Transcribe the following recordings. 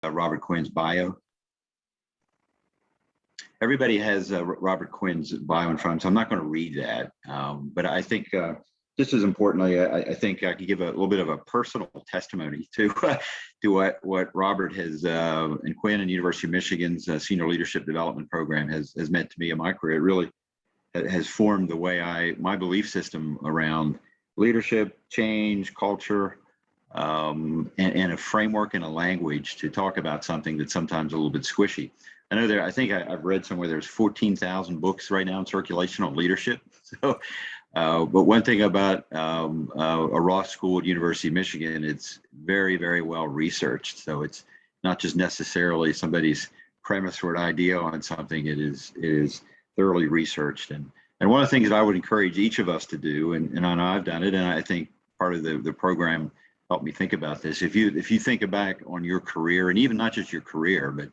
Robert Quinn's bio. Everybody has Robert Quinn's bio in front of them, so I'm not going to read that. But I think just as importantly, I think I could give a little bit of a personal testimony to what Robert has and Quinn and University of Michigan's Senior Leadership Development Program has meant to me in my career. It really has formed the way my belief system around leadership, change, culture, and a framework and a language to talk about something that's sometimes a little bit squishy. I know I think I've read somewhere there's 14,000 books right now in circulation on leadership. So, but one thing about a Ross School at University of Michigan, it's very, very well researched. So it's not just necessarily somebody's premise or an idea on something. It is thoroughly researched. And one of the things that I would encourage each of us to do, and I know I've done it, and I think part of the program helped me think about this. If you think back on your career, and even not just your career, but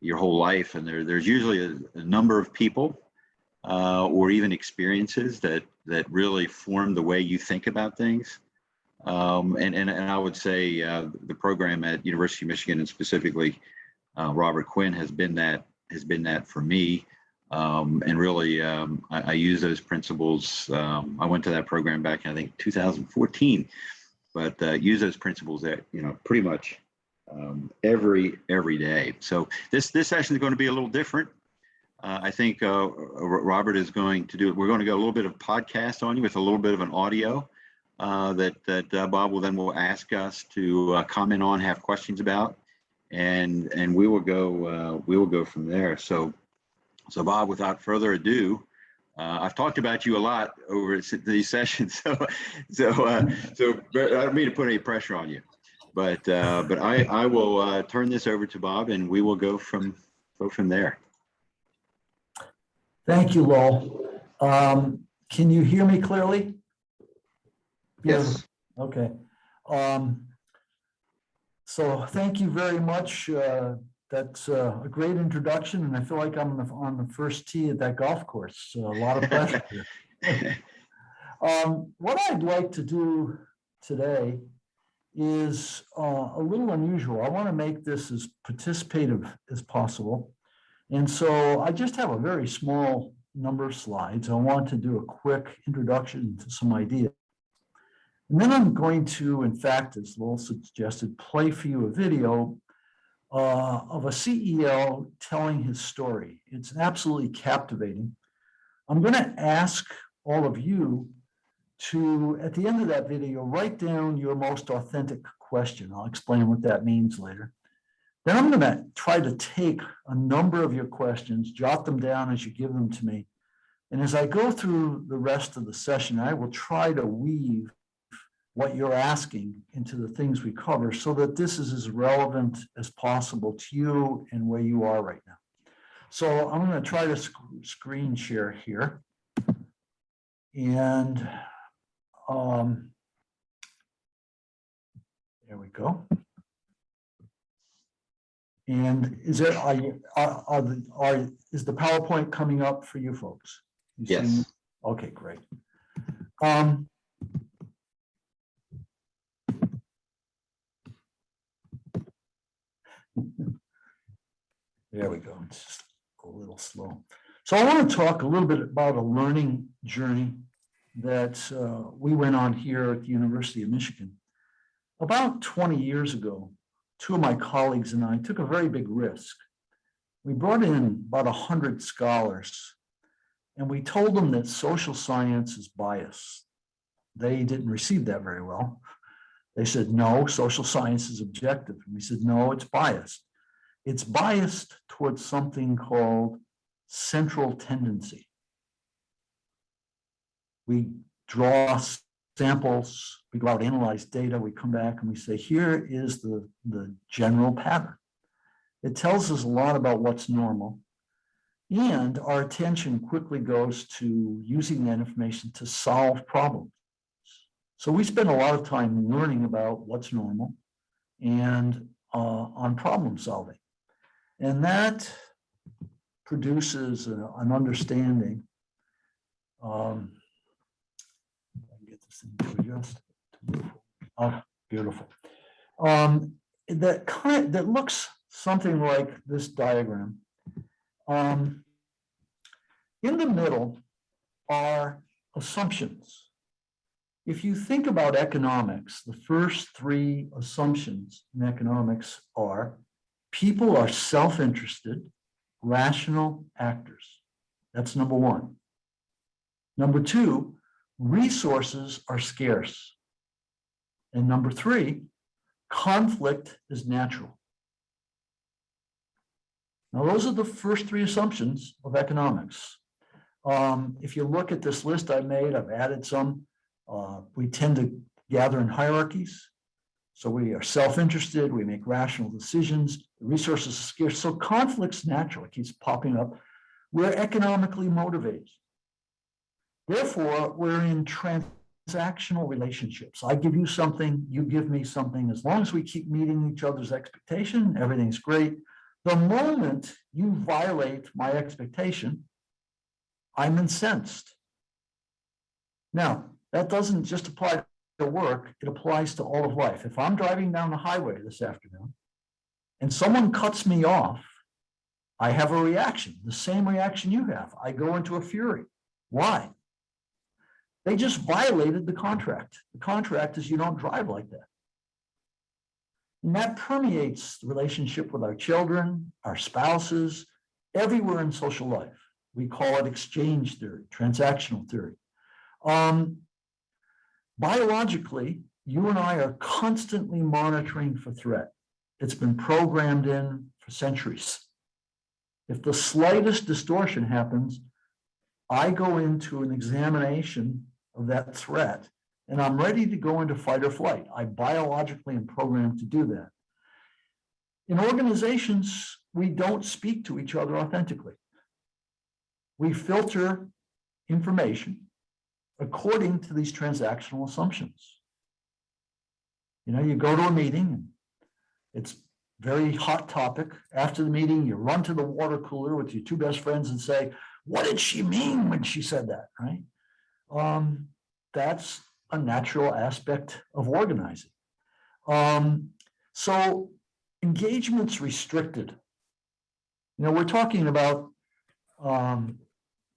your whole life, and there's usually a number of people or even experiences that really form the way you think about things. And I would say the program at University of Michigan, and specifically Robert Quinn, has been that for me. And really, I use those principles. I went to that program back in, I think, 2014, but use those principles that, pretty much every day. So this session is going to be a little different. I think Robert is going to do. We're going to go a little bit of podcast on you with a little bit of an audio that Bob will ask us to comment on, have questions about, and we will go from there. So Bob, without further ado, I've talked about you a lot over these sessions, so I don't mean to put any pressure on you. But I will turn this over to Bob, and we will go from there. Thank you, Lowell. Can you hear me clearly? Yes. Okay. So thank you very much. That's a great introduction, and I feel like I'm on the first tee at that golf course. So a lot of pressure here. What I'd like to do today is a little unusual. I want to make this as participative as possible. And so I just have a very small number of slides. I want to do a quick introduction to some ideas. And then I'm going to, in fact, as Lowell suggested, play for you a video of a CEO telling his story. It's absolutely captivating. I'm going to ask all of you to, at the end of that video, write down your most authentic question. I'll explain what that means later. Then I'm going to try to take a number of your questions, jot them down as you give them to me. And as I go through the rest of the session, I will try to weave what you're asking into the things we cover so that this is as relevant as possible to you and where you are right now. So I'm going to try to screen share here. And there we go. And is the PowerPoint coming up for you folks? Yes. Okay, great. There we go. It's just a little slow. So I want to talk a little bit about a learning journey that we went on here at the University of Michigan. About 20 years ago, two of my colleagues and I took a very big risk. We brought in about 100 scholars, and we told them that social science is biased. They didn't receive that very well. They said, no, social science is objective. And we said, no, it's biased. It's biased towards something called central tendency. We draw samples, we go out, analyze data, we come back and we say, here is the general pattern. It tells us a lot about what's normal. And our attention quickly goes to using that information to solve problems. So we spend a lot of time learning about what's normal and on problem solving. And that produces an understanding. I can get this thing to adjust. Oh, beautiful. That looks something like this diagram. In the middle are assumptions. If you think about economics, the first three assumptions in economics are people are self-interested, rational actors. That's number one. Number two, resources are scarce. And number three, conflict is natural. Now, those are the first three assumptions of economics. If you look at this list I made, I've added some. We tend to gather in hierarchies. So we are self-interested, we make rational decisions, the resources are scarce. So conflict's natural, it keeps popping up. We're economically motivated. Therefore, we're in transactional relationships. I give you something, you give me something. As long as we keep meeting each other's expectation, everything's great. The moment you violate my expectation, I'm incensed. Now, that doesn't just apply to work, it applies to all of life. If I'm driving down the highway this afternoon and someone cuts me off, I have a reaction, the same reaction you have. I go into a fury. Why? They just violated the contract. The contract is you don't drive like that. And that permeates the relationship with our children, our spouses, everywhere in social life. We call it exchange theory, transactional theory. Biologically, you and I are constantly monitoring for threat. It's been programmed in for centuries. If the slightest distortion happens, I go into an examination of that threat and I'm ready to go into fight or flight. I biologically am programmed to do that. In organizations, we don't speak to each other authentically. We filter information according to these transactional assumptions. You know, you go to a meeting, and it's very hot topic. After the meeting, you run to the water cooler with your two best friends and say, what did she mean when she said that, right? That's a natural aspect of organizing. So engagement's restricted. You know, we're talking about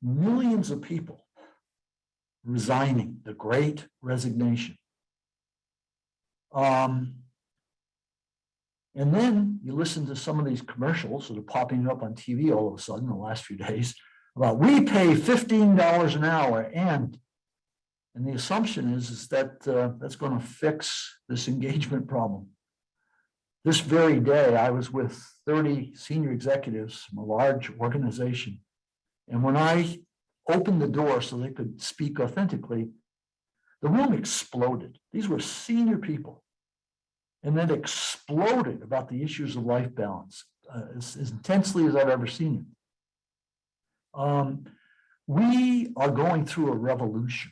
millions of people resigning, the great resignation. And then you listen to some of these commercials that are popping up on TV all of a sudden in the last few days about we pay $15 an hour and the assumption is that that's going to fix this engagement problem. This very day, I was with 30 senior executives from a large organization. And when I opened the door so they could speak authentically, the room exploded. These were senior people. And then exploded about the issues of life balance as intensely as I've ever seen it. We are going through a revolution,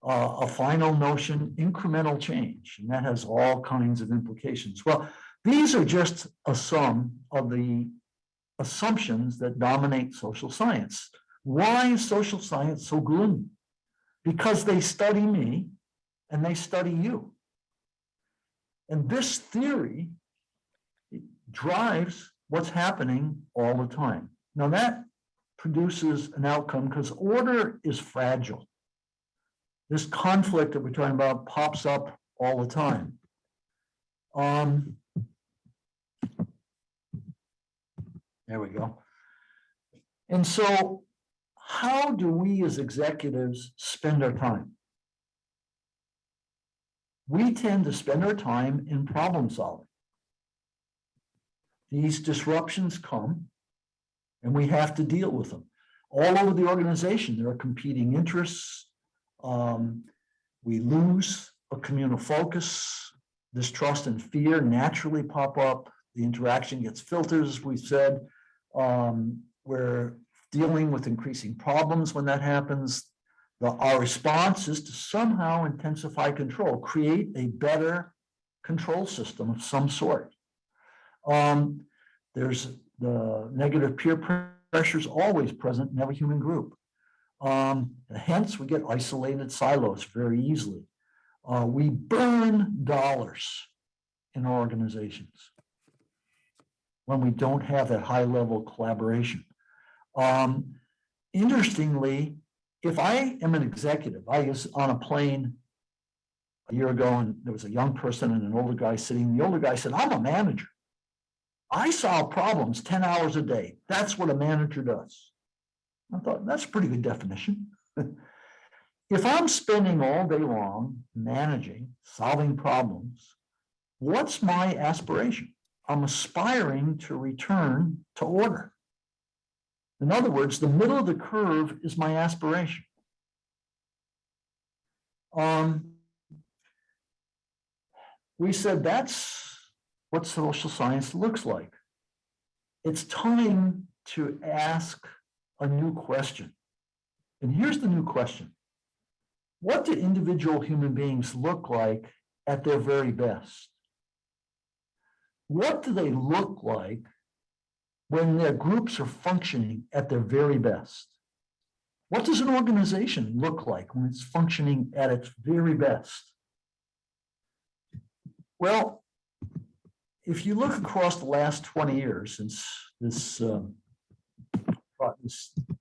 a final notion, incremental change, and that has all kinds of implications. Well, these are just a sum of the assumptions that dominate social science. Why is social science so gloomy? Because they study me and they study you. And this theory drives what's happening all the time. Now that produces an outcome because order is fragile. This conflict that we're talking about pops up all the time. There we go. And so how do we as executives spend our time? We tend to spend our time in problem solving. These disruptions come and we have to deal with them. All over the organization, there are competing interests. We lose a communal focus. Distrust and fear naturally pop up. The interaction gets filtered, as we said. We're dealing with increasing problems when that happens. Our response is to somehow intensify control, create a better control system of some sort. There's the negative peer pressure is always present in every human group. Hence, we get isolated silos very easily. We burn dollars in our organizations. when we don't have that high level collaboration. Interestingly, if I am an executive, I was on a plane a year ago and there was a young person and an older guy sitting. The older guy said, I'm a manager. I solve problems 10 hours a day. That's what a manager does. I thought, that's a pretty good definition. If I'm spending all day long managing, solving problems, what's my aspiration? I'm aspiring to return to order. In other words, the middle of the curve is my aspiration. We said that's what social science looks like. It's time to ask a new question. And here's the new question. What do individual human beings look like at their very best? What do they look like when their groups are functioning at their very best? What does an organization look like when it's functioning at its very best? Well, if you look across the last 20 years since this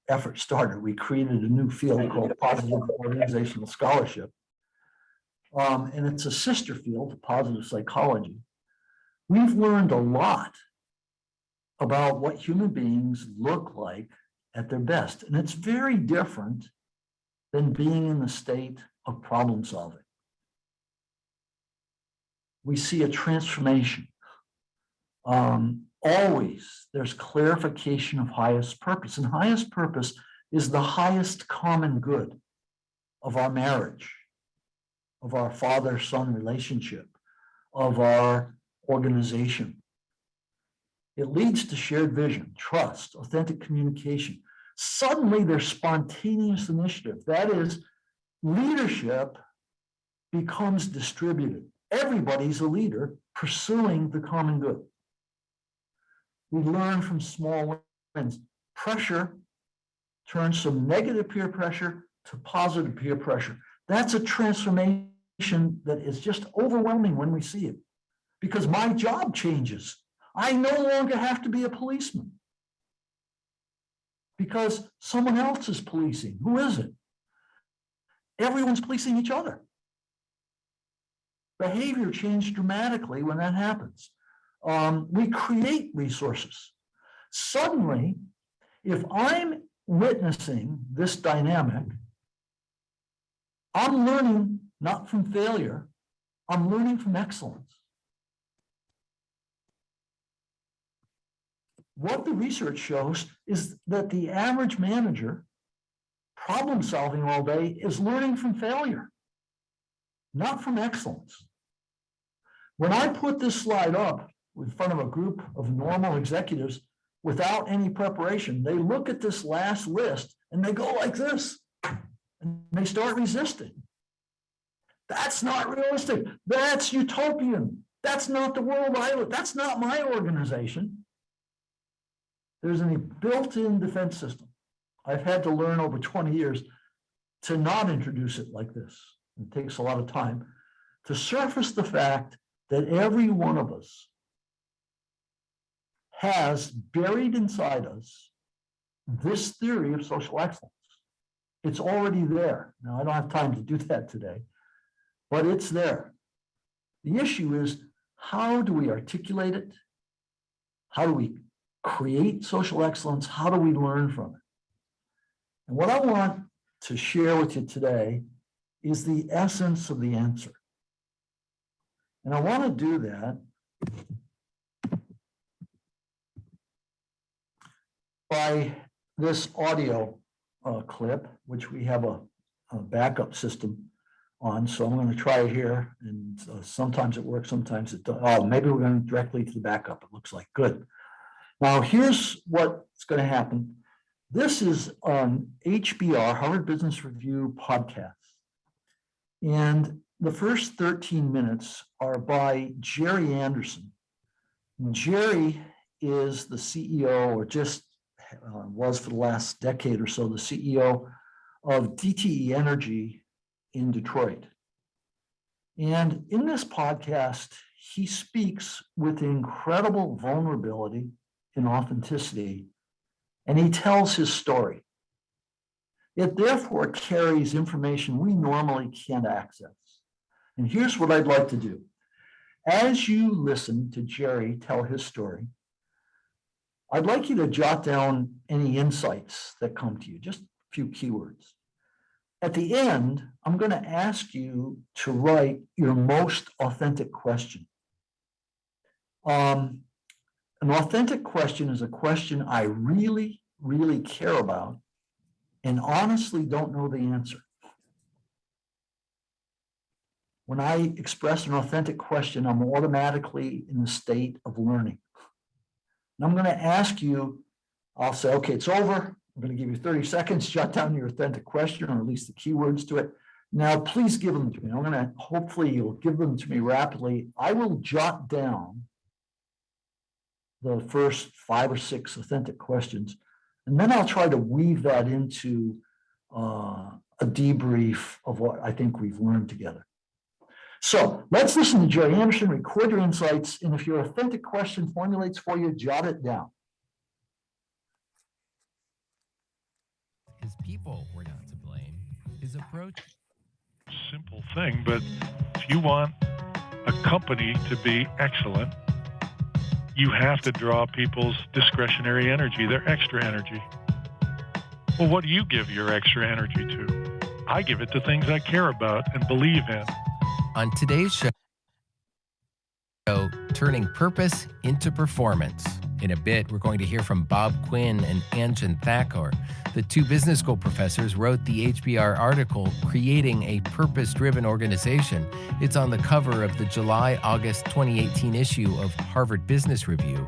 effort started, we created a new field called positive organizational scholarship. And it's a sister field of positive psychology. We've learned a lot about what human beings look like at their best. And it's very different than being in the state of problem solving. We see a transformation. Always there's clarification of highest purpose, and highest purpose is the highest common good of our marriage, of our father-son relationship, of our organization. It leads to shared vision, trust, authentic communication. Suddenly there's spontaneous initiative. That is, leadership becomes distributed. Everybody's a leader pursuing the common good. We learn from small wins. Pressure turns from negative peer pressure to positive peer pressure. That's a transformation that is just overwhelming when we see it, because my job changes. I no longer have to be a policeman because someone else is policing. Who is it? Everyone's policing each other. Behavior changes dramatically when that happens. We create resources. Suddenly, if I'm witnessing this dynamic, I'm learning not from failure, I'm learning from excellence. What the research shows is that the average manager, problem solving all day, is learning from failure, not from excellence. When I put this slide up in front of a group of normal executives without any preparation, they look at this last list and they go like this, and they start resisting. That's not realistic. That's utopian. That's not the world I live. That's not my organization. There's a built-in defense system. I've had to learn over 20 years to not introduce it like this. It takes a lot of time to surface the fact that every one of us has buried inside us this theory of social excellence. It's already there. Now, I don't have time to do that today, but it's there. The issue is, how do we articulate it? How do we create social excellence? How do we learn from it? And what I want to share with you today is the essence of the answer. And I want to do that by this audio clip, which we have a backup system on. So I'm going to try it here, and sometimes it works, sometimes it doesn't. Oh, maybe we're going directly to the backup. It looks like good. Now, here's what's going to happen. This is on HBR, Harvard Business Review podcast. And the first 13 minutes are by Jerry Anderson. And Jerry is the CEO, or just was for the last decade or so, the CEO of DTE Energy in Detroit. And in this podcast, he speaks with incredible vulnerability and authenticity, and he tells his story. It therefore carries information we normally can't access. And here's what I'd like to do. As you listen to Jerry tell his story, I'd like you to jot down any insights that come to you, just a few keywords. At the end, I'm going to ask you to write your most authentic question. An authentic question is a question I really, really care about and honestly don't know the answer. When I express an authentic question, I'm automatically in the state of learning. And I'm going to ask you, I'll say, okay, it's over. I'm going to give you 30 seconds, jot down your authentic question, or at least the keywords to it. Now, please give them to me. I'm going to, hopefully you'll give them to me rapidly. I will jot down the first 5 or 6 authentic questions, and then I'll try to weave that into a debrief of what I think we've learned together. So let's listen to Jerry Anderson, record your insights, and if your authentic question formulates for you, jot it down. His people were not to blame. His approach. Simple thing, but if you want a company to be excellent, you have to draw people's discretionary energy, their extra energy. Well, what do you give your extra energy to? I give it to things I care about and believe in. On today's show, turning purpose into performance. In a bit, we're going to hear from Bob Quinn and Anjan Thakur. The 2 business school professors wrote the HBR article, Creating a Purpose-Driven Organization. It's on the cover of the July-August 2018 issue of Harvard Business Review.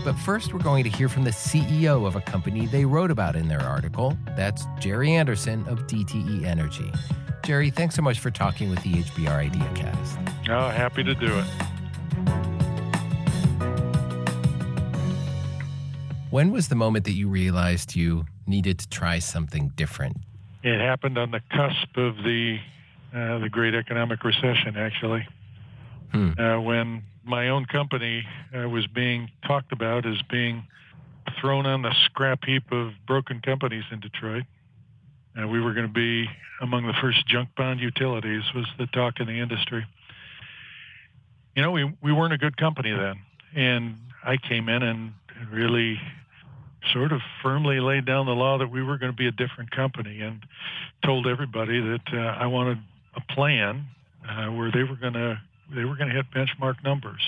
But first, we're going to hear from the CEO of a company they wrote about in their article. That's Jerry Anderson of DTE Energy. Jerry, thanks so much for talking with the HBR IdeaCast. Oh, happy to do it. When was the moment that you realized you needed to try something different? It happened on the cusp of the great economic recession, actually, when my own company was being talked about as being thrown on the scrap heap of broken companies in Detroit. We were going to be among the first junk bond utilities, was the talk in the industry. You know, we weren't a good company then. And I came in and really sort of firmly laid down the law that we were going to be a different company, and told everybody that I wanted a plan where they were going to hit benchmark numbers,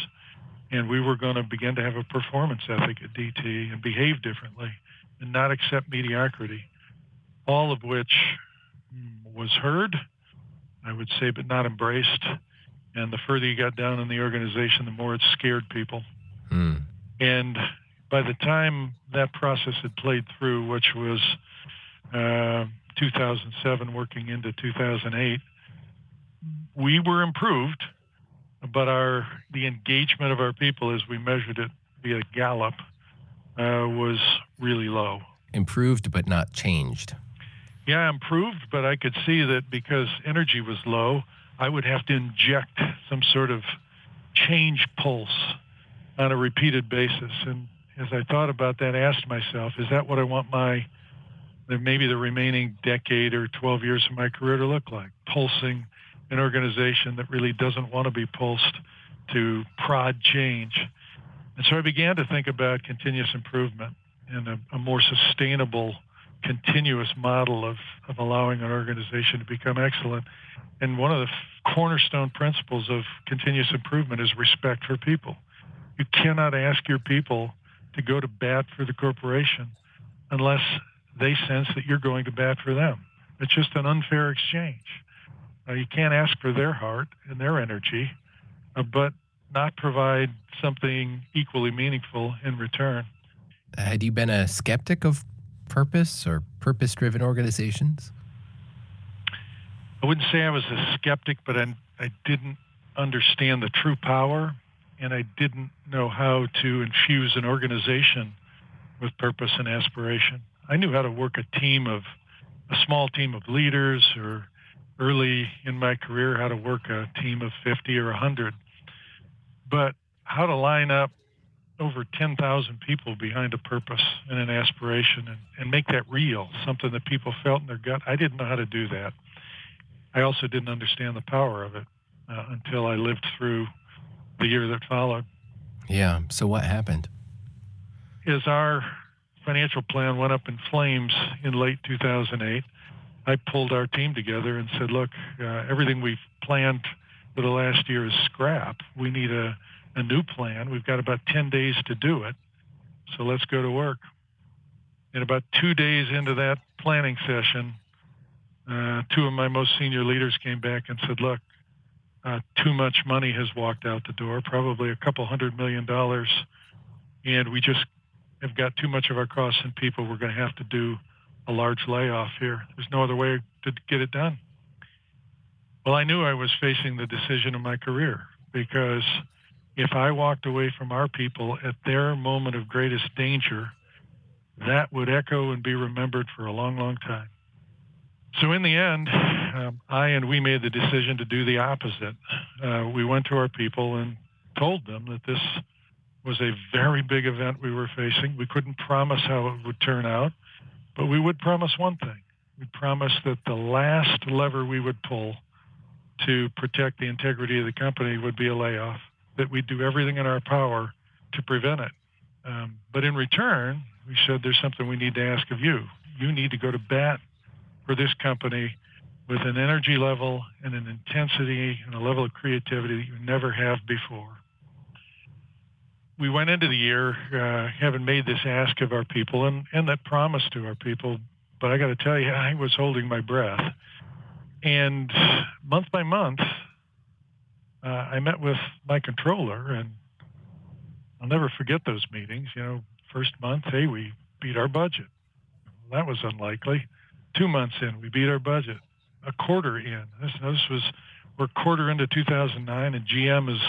and we were going to begin to have a performance ethic at DT and behave differently and not accept mediocrity, all of which was heard, I would say, but not embraced. And the further you got down in the organization, the more it scared people. And by the time that process had played through, which was 2007 working into 2008, we were improved, but the engagement of our people, as we measured it via Gallup, was really low. Improved, but not changed. Yeah, improved, but I could see that because energy was low, I would have to inject some sort of change pulse on a repeated basis. And as I thought about that, I asked myself, is that what I want maybe the remaining decade or 12 years of my career to look like? Pulsing an organization that really doesn't want to be pulsed to prod change. And so I began to think about continuous improvement and a more sustainable, continuous model of allowing an organization to become excellent. And one of the cornerstone principles of continuous improvement is respect for people. You cannot ask your people to go to bat for the corporation unless they sense that you're going to bat for them. It's just an unfair exchange. You can't ask for their heart and their energy, but not provide something equally meaningful in return. Had you been a skeptic of purpose or purpose-driven organizations? I wouldn't say I was a skeptic, but I didn't understand the true power, and I didn't know how to infuse an organization with purpose and aspiration. I knew how to work a small team of leaders, or early in my career, how to work a team of 50 or 100. but how to line up over 10,000 people behind a purpose and an aspiration and make that real, something that people felt in their gut. I didn't know how to do that. I also didn't understand the power of it until I lived through the year that followed. Yeah. So what happened? As our financial plan went up in flames in late 2008, I pulled our team together and said, look, everything we've planned for the last year is scrap. We need a new plan. We've got about 10 days to do it. So let's go to work. And about 2 days into that planning session, two of my most senior leaders came back and said, look, too much money has walked out the door, probably $200 million. And we just have got too much of our costs and people. We're going to have to do a large layoff here. There's no other way to get it done. Well, I knew I was facing the decision of my career, because if I walked away from our people at their moment of greatest danger, that would echo and be remembered for a long, long time. So in the end, we made the decision to do the opposite. We went to our people and told them that this was a very big event we were facing. We couldn't promise how it would turn out, but we would promise one thing. We'd promise that the last lever we would pull to protect the integrity of the company would be a layoff, that we'd do everything in our power to prevent it. But in return, we said, there's something we need to ask of you. You need to go to bat for this company with an energy level and an intensity and a level of creativity that you never have before. We went into the year having made this ask of our people and that promise to our people, but I got to tell you, I was holding my breath. And month by month, I met with my controller, and I'll never forget those meetings. First month, hey, we beat our budget. Well, that was unlikely. 2 months in, we beat our budget. A quarter in. We're a quarter into 2009, and GM is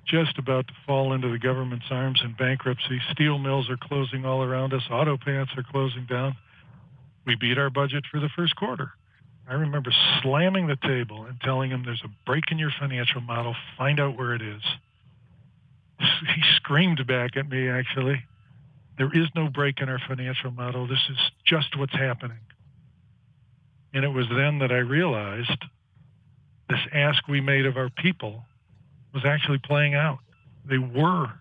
just about to fall into the government's arms in bankruptcy. Steel mills are closing all around us. Auto plants are closing down. We beat our budget for the first quarter. I remember slamming the table and telling him, there's a break in your financial model. Find out where it is. He screamed back at me, actually. There is no break in our financial model. This is just what's happening. And it was then that I realized this ask we made of our people was actually playing out. They were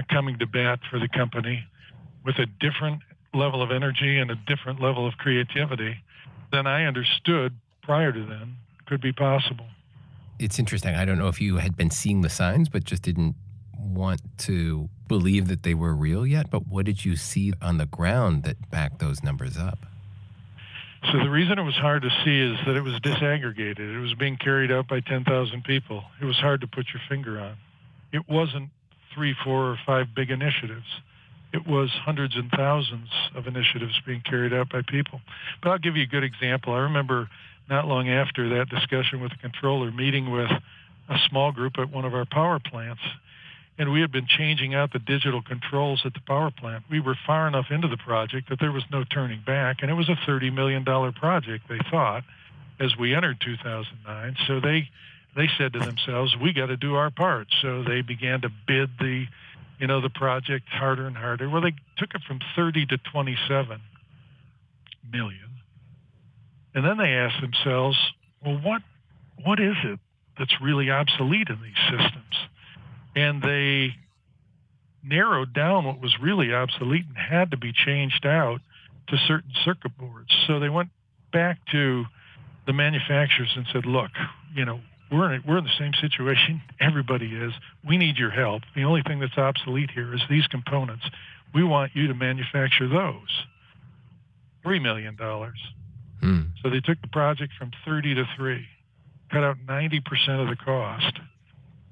coming to bat for the company with a different level of energy and a different level of creativity than I understood prior to then could be possible. It's interesting. I don't know if you had been seeing the signs, but just didn't want to believe that they were real yet. But what did you see on the ground that backed those numbers up? So the reason it was hard to see is that it was disaggregated. It was being carried out by 10,000 people. It was hard to put your finger on. It wasn't 3, 4, or 5 big initiatives. It was hundreds and thousands of initiatives being carried out by people. But I'll give you a good example. I remember not long after that discussion with the controller, meeting with a small group at one of our power plants, and we had been changing out the digital controls at the power plant. We were far enough into the project that there was no turning back, and it was a $30 million project, they thought, as we entered 2009. So they said to themselves, we got to do our part. So they began to bid the project harder and harder. Well, they took it from 30 to 27 million. And then they asked themselves, well, what is it that's really obsolete in these systems? And they narrowed down what was really obsolete and had to be changed out to certain circuit boards. So they went back to the manufacturers and said, look, we're in the same situation everybody is. We need your help. The only thing that's obsolete here is these components. We want you to manufacture those. $3 million. So they took the project from 30 to 3, cut out 90% of the cost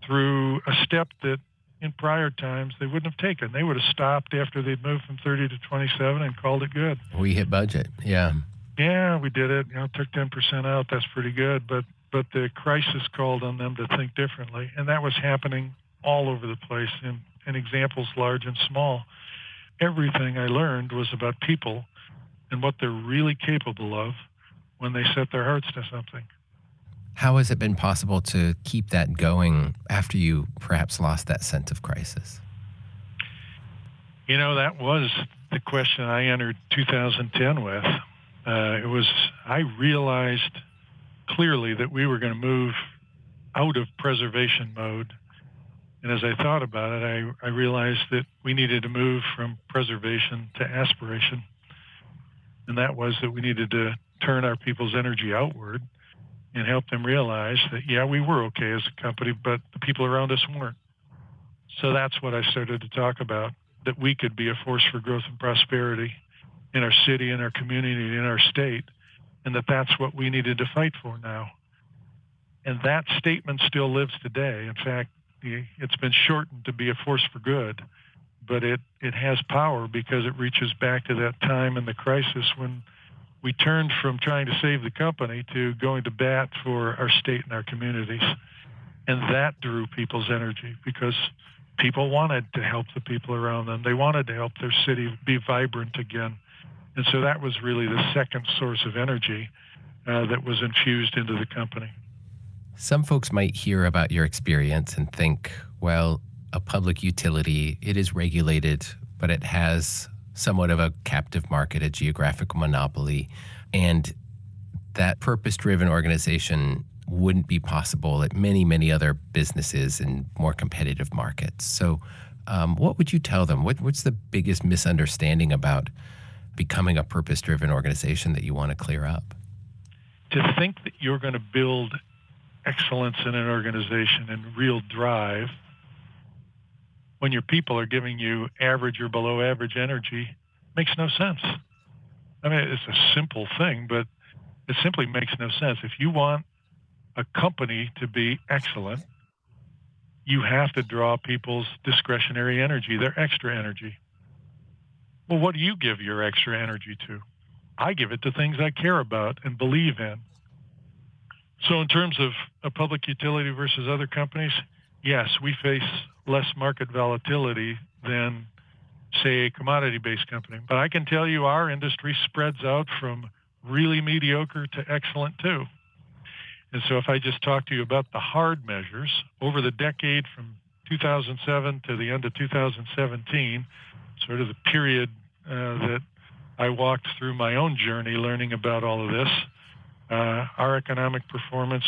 through a step that in prior times they wouldn't have taken. They would have stopped after they'd moved from 30 to 27 and called it good. We hit budget. Yeah. Yeah, we did it. Took 10% out. That's pretty good. But the crisis called on them to think differently. And that was happening all over the place in examples large and small. Everything I learned was about people and what they're really capable of when they set their hearts to something. How has it been possible to keep that going after you perhaps lost that sense of crisis? That was the question I entered 2010 with. I realized clearly that we were going to move out of preservation mode. And as I thought about it, I realized that we needed to move from preservation to aspiration. And that was that we needed to turn our people's energy outward and help them realize that, yeah, we were okay as a company, but the people around us weren't. So that's what I started to talk about, that we could be a force for growth and prosperity in our city, in our community, in our state, and that's what we needed to fight for now. And that statement still lives today. In fact, it's been shortened to be a force for good, but it has power because it reaches back to that time in the crisis when we turned from trying to save the company to going to bat for our state and our communities. And that drew people's energy because people wanted to help the people around them. They wanted to help their city be vibrant again. And so that was really the second source of energy that was infused into the company. Some folks might hear about your experience and think, well, a public utility, it is regulated, but it has somewhat of a captive market, a geographic monopoly, and that purpose-driven organization wouldn't be possible at many, many other businesses in more competitive markets. So what would you tell them? What's the biggest misunderstanding about becoming a purpose-driven organization that you want to clear up? To think that you're going to build excellence in an organization and real drive when your people are giving you average or below average energy makes no sense. I mean, it's a simple thing, but it simply makes no sense. If you want a company to be excellent, you have to draw people's discretionary energy, their extra energy. Well, what do you give your extra energy to? I give it to things I care about and believe in. So in terms of a public utility versus other companies, yes, we face less market volatility than, say, a commodity-based company. But I can tell you our industry spreads out from really mediocre to excellent too. And so if I just talk to you about the hard measures, over the decade from 2007 to the end of 2017, sort of the period that I walked through my own journey learning about all of this, our economic performance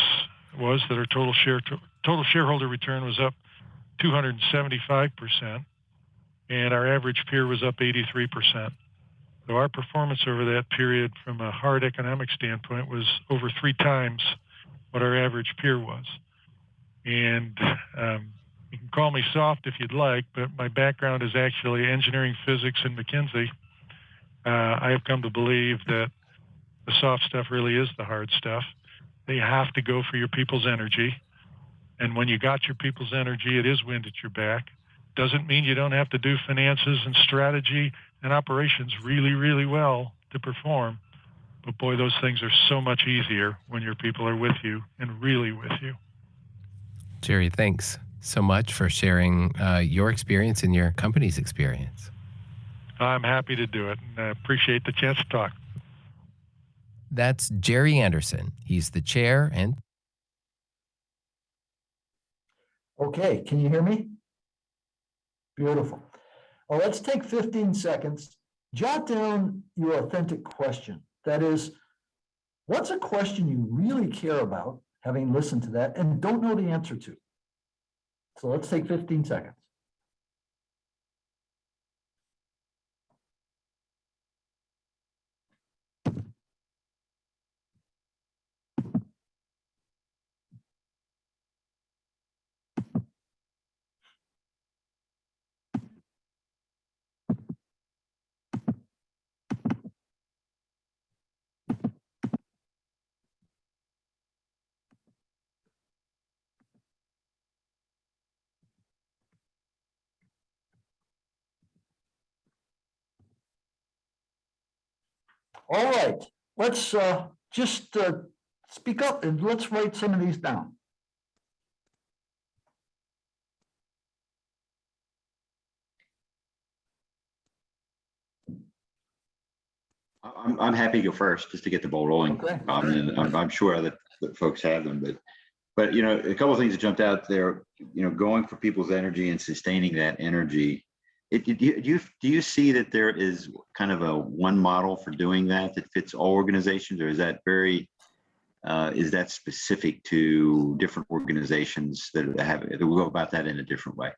was that our total shareholder return was up 275%, and our average peer was up 83%. So our performance over that period from a hard economic standpoint was over 3 times what our average peer was. And you can call me soft if you'd like, but my background is actually engineering, physics, and McKinsey. I have come to believe that the soft stuff really is the hard stuff. You have to go for your people's energy. And when you got your people's energy, it is wind at your back. Doesn't mean you don't have to do finances and strategy and operations really, really well to perform. But boy, those things are so much easier when your people are with you and really with you. Jerry, thanks so much for sharing your experience and your company's experience. I'm happy to do it, and I appreciate the chance to talk. That's Jerry Anderson. He's the chair and... Okay, can you hear me? Beautiful. Well, let's take 15 seconds. Jot down your authentic question. That is, what's a question you really care about, having listened to that, and don't know the answer to? So let's take 15 seconds. All right, let's just speak up and let's write some of these down. I'm happy to go first just to get the ball rolling. Okay. And I'm sure that folks have them, but you know, a couple of things that jumped out there. You know, going for people's energy and sustaining that energy. Do you see that there is kind of a one model for doing that fits all organizations, or is that specific to different organizations that will go about that in a different way?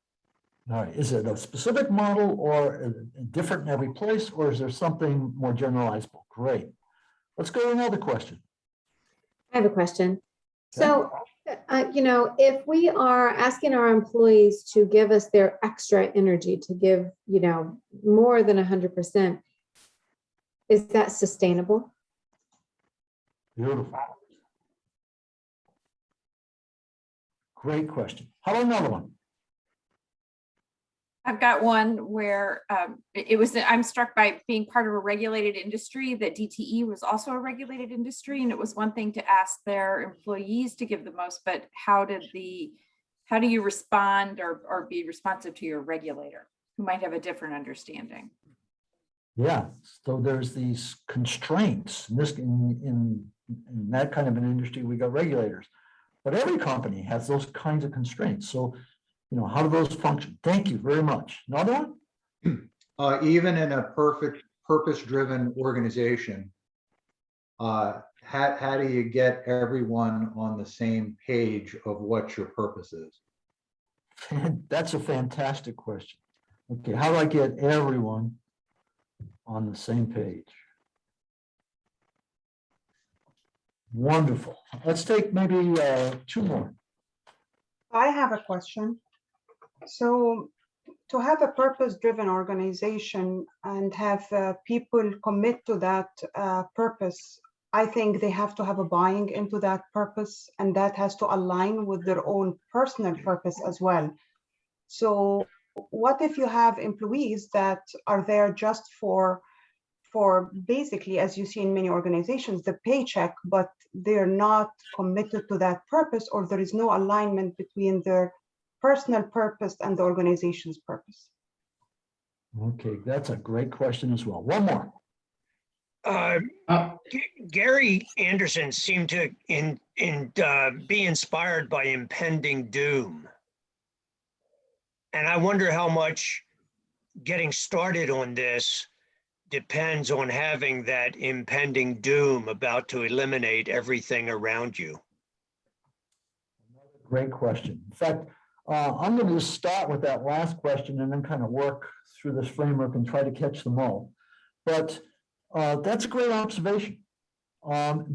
All right, is it a specific model or different in every place, or is there something more generalizable? Great. Let's go to another question. I have a question. So, you know, if we are asking our employees to give us their extra energy, to give, you know, more than 100%, is that sustainable? Beautiful. Great question. How about another one? I've got one where I'm struck by being part of a regulated industry, that DTE was also a regulated industry. And it was one thing to ask their employees to give the most, but how do you respond or be responsive to your regulator who might have a different understanding? Yeah, so there's these constraints. In that kind of an industry, we got regulators. But every company has those kinds of constraints. So, you know, how do those function? Thank you very much. Another one? Even in a perfect purpose-driven organization, how do you get everyone on the same page of what your purpose is? That's a fantastic question. Okay, how do I get everyone on the same page? Wonderful. Let's take maybe two more. I have a question. So to have a purpose-driven organization and have people commit to that purpose, I think they have to have a buying into that purpose, and that has to align with their own personal purpose as well. So what if you have employees that are there just for basically, as you see in many organizations, the paycheck, but they're not committed to that purpose, or there is no alignment between their personal purpose and the organization's purpose? Okay, that's a great question as well. One more. Gary Anderson seemed to be inspired by impending doom. And I wonder how much getting started on this depends on having that impending doom about to eliminate everything around you. Great question. In fact, I'm going to just start with that last question and then kind of work through this framework and try to catch them all. But that's a great observation.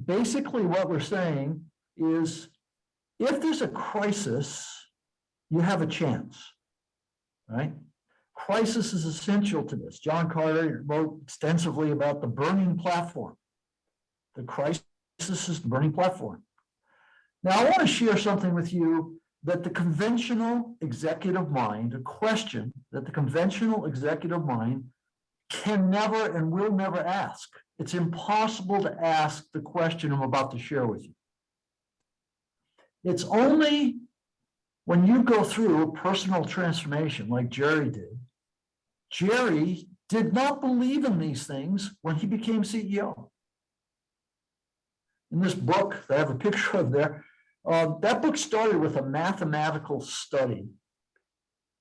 Basically, what we're saying is if there's a crisis, you have a chance, right? Crisis is essential to this. John Carter wrote extensively about the burning platform. The crisis is the burning platform. Now, I want to share something with you that the conventional executive mind, a question that the conventional executive mind can never and will never ask. It's impossible to ask the question I'm about to share with you. It's only when you go through a personal transformation like Jerry did. Jerry did not believe in these things when he became CEO. In this book that I have a picture of there, that book started with a mathematical study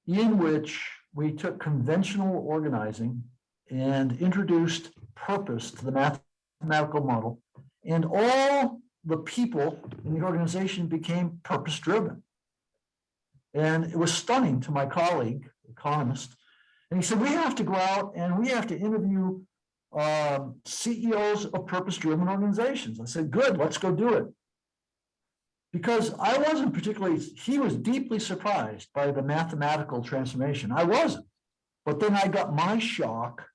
in which we took conventional organizing and introduced purpose to the mathematical model, and all the people in the organization became purpose-driven. And it was stunning to my colleague, economist, and he said, we have to go out and we have to interview CEOs of purpose-driven organizations. I said, good, let's go do it. Because I wasn't particularly, he was deeply surprised by the mathematical transformation. I wasn't. But then I got my shock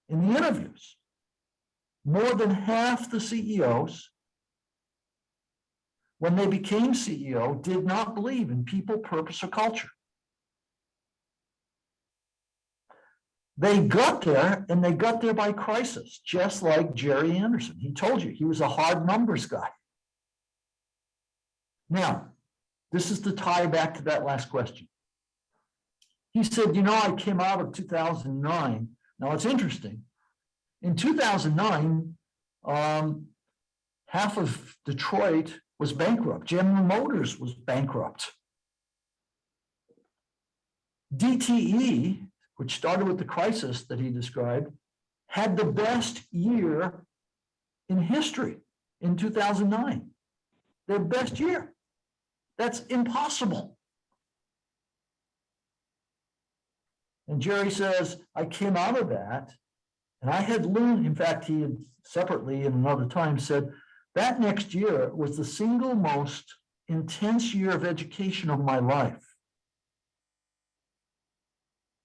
in the interviews. More than half the CEOs, when they became CEO, did not believe in people, purpose, or culture. They got there, and they got there by crisis, just like Jerry Anderson. He told you he was a hard numbers guy. Now, this is the tie back to that last question. He said, you know, I came out of 2009. Now, it's interesting. In 2009, half of Detroit was bankrupt. General Motors was bankrupt. DTE, which started with the crisis that he described, had the best year in history in 2009. Their best year. That's impossible. And Jerry says, I came out of that, and I had learned, in fact, he had separately in another time said, that next year was the single most intense year of education of my life.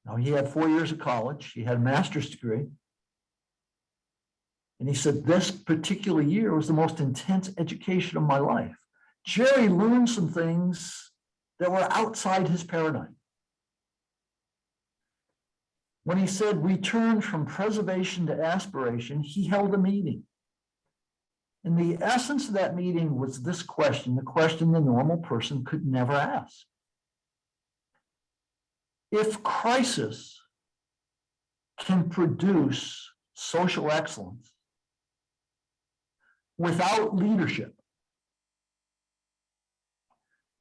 Now, he had 4 years of college. He had a master's degree. And he said, this particular year was the most intense education of my life. Jerry learned some things that were outside his paradigm. When he said return from preservation to aspiration, he held a meeting. And the essence of that meeting was this question, the question the normal person could never ask. If crisis can produce social excellence without leadership,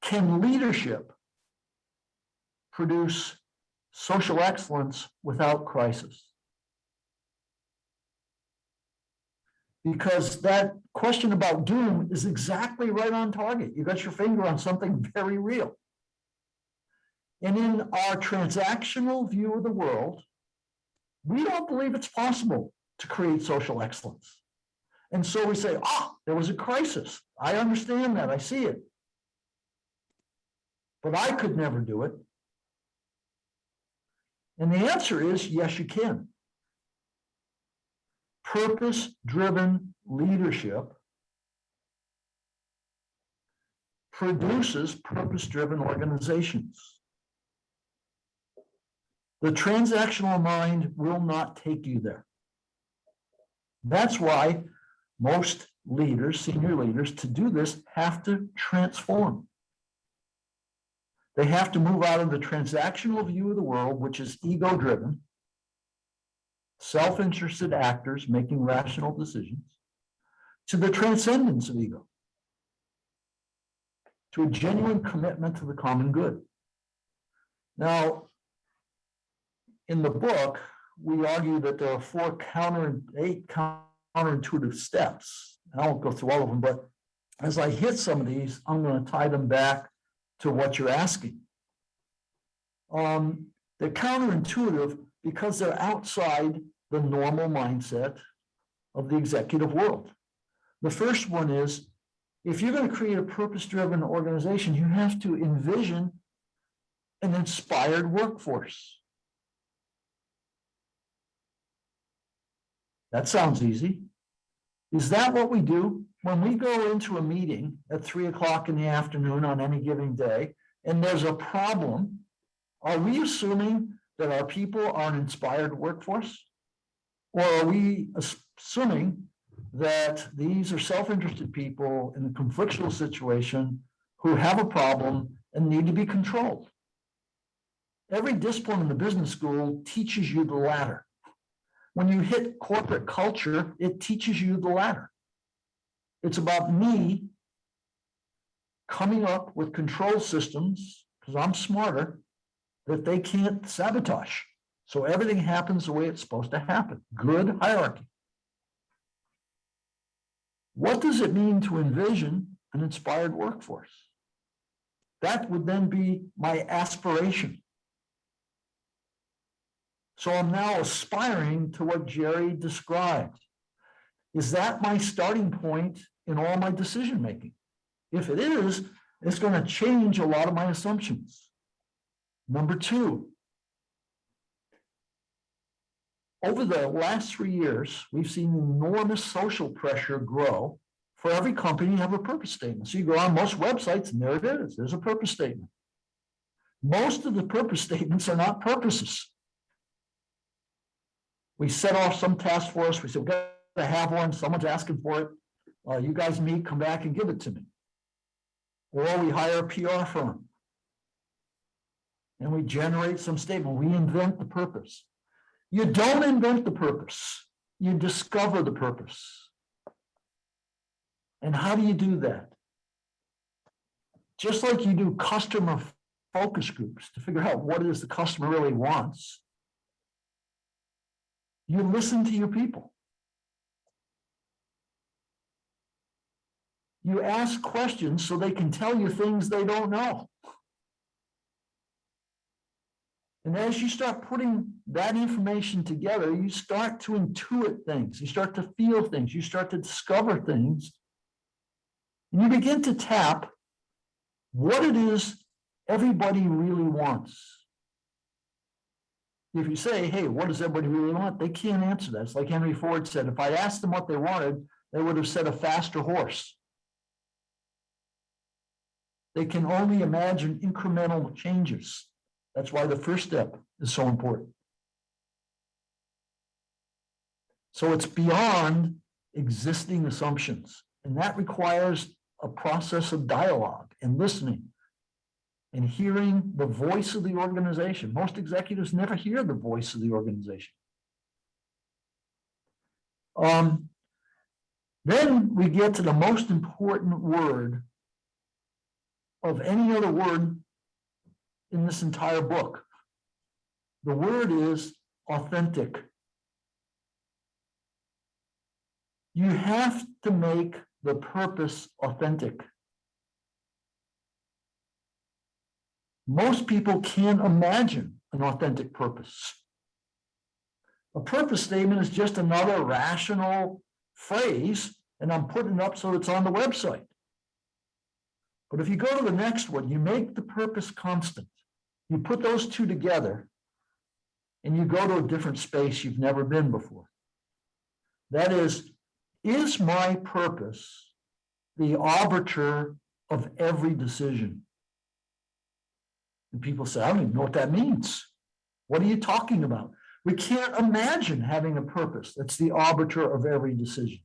can leadership produce social excellence without crisis? Because that question about doom is exactly right on target. You got your finger on something very real. And in our transactional view of the world, we don't believe it's possible to create social excellence. And so we say, there was a crisis. I understand that. I see it. But I could never do it. And the answer is, yes, you can. Purpose-driven leadership produces purpose-driven organizations. The transactional mind will not take you there. That's why most leaders, senior leaders, to do this have to transform. They have to move out of the transactional view of the world, which is ego-driven, self-interested actors making rational decisions, to the transcendence of ego, to a genuine commitment to the common good. Now, in the book, we argue that there are 8 counterintuitive steps. I won't go through all of them, but as I hit some of these, I'm going to tie them back to what you're asking. They're counterintuitive because they're outside the normal mindset of the executive world. The first one is, if you're going to create a purpose-driven organization, you have to envision an inspired workforce. That sounds easy. Is that what we do? When we go into a meeting at 3 o'clock in the afternoon on any given day, and there's a problem, are we assuming that our people are an inspired workforce? Or are we assuming that these are self-interested people in a conflictual situation who have a problem and need to be controlled? Every discipline in the business school teaches you the latter. When you hit corporate culture, it teaches you the latter. It's about me coming up with control systems, because I'm smarter, that they can't sabotage. So everything happens the way it's supposed to happen. Good hierarchy. What does it mean to envision an inspired workforce? That would then be my aspiration. So I'm now aspiring to what Jerry described. Is that my starting point in all my decision making? If it is, it's going to change a lot of my assumptions. Number 2, over the last 3 years, we've seen enormous social pressure grow. For every company, you have a purpose statement. So you go on most websites, and there it is. There's a purpose statement. Most of the purpose statements are not purposes. We set off some task force. We said, we've got to have one. Someone's asking for it. You guys meet, come back and give it to me. Or we hire a PR firm. And we generate some statement. We invent the purpose. You don't invent the purpose. you discover the purpose. And how do you do that? Just like you do customer focus groups to figure out what it is the customer really wants, you listen to your people. You ask questions so they can tell you things they don't know. And as you start putting that information together, you start to intuit things, you start to feel things, you start to discover things, and you begin to tap what it is everybody really wants. If you say, hey, what does everybody really want? They can't answer that. It's like Henry Ford said, if I asked them what they wanted, they would have said a faster horse. They can only imagine incremental changes. That's why the first step is so important. So it's beyond existing assumptions, and that requires a process of dialogue and listening and hearing the voice of the organization. Most executives never hear the voice of the organization. Then we get to the most important word of any other word in this entire book. The word is authentic. You have to make the purpose authentic. Most people can't imagine an authentic purpose. A purpose statement is just another rational phrase, and I'm putting it up so it's on the website. But if you go to the next one, you make the purpose constant. You put those two together, and you go to a different space you've never been before. That is my purpose the arbiter of every decision? And people say, I don't even know what that means. What are you talking about? We can't imagine having a purpose that's the arbiter of every decision.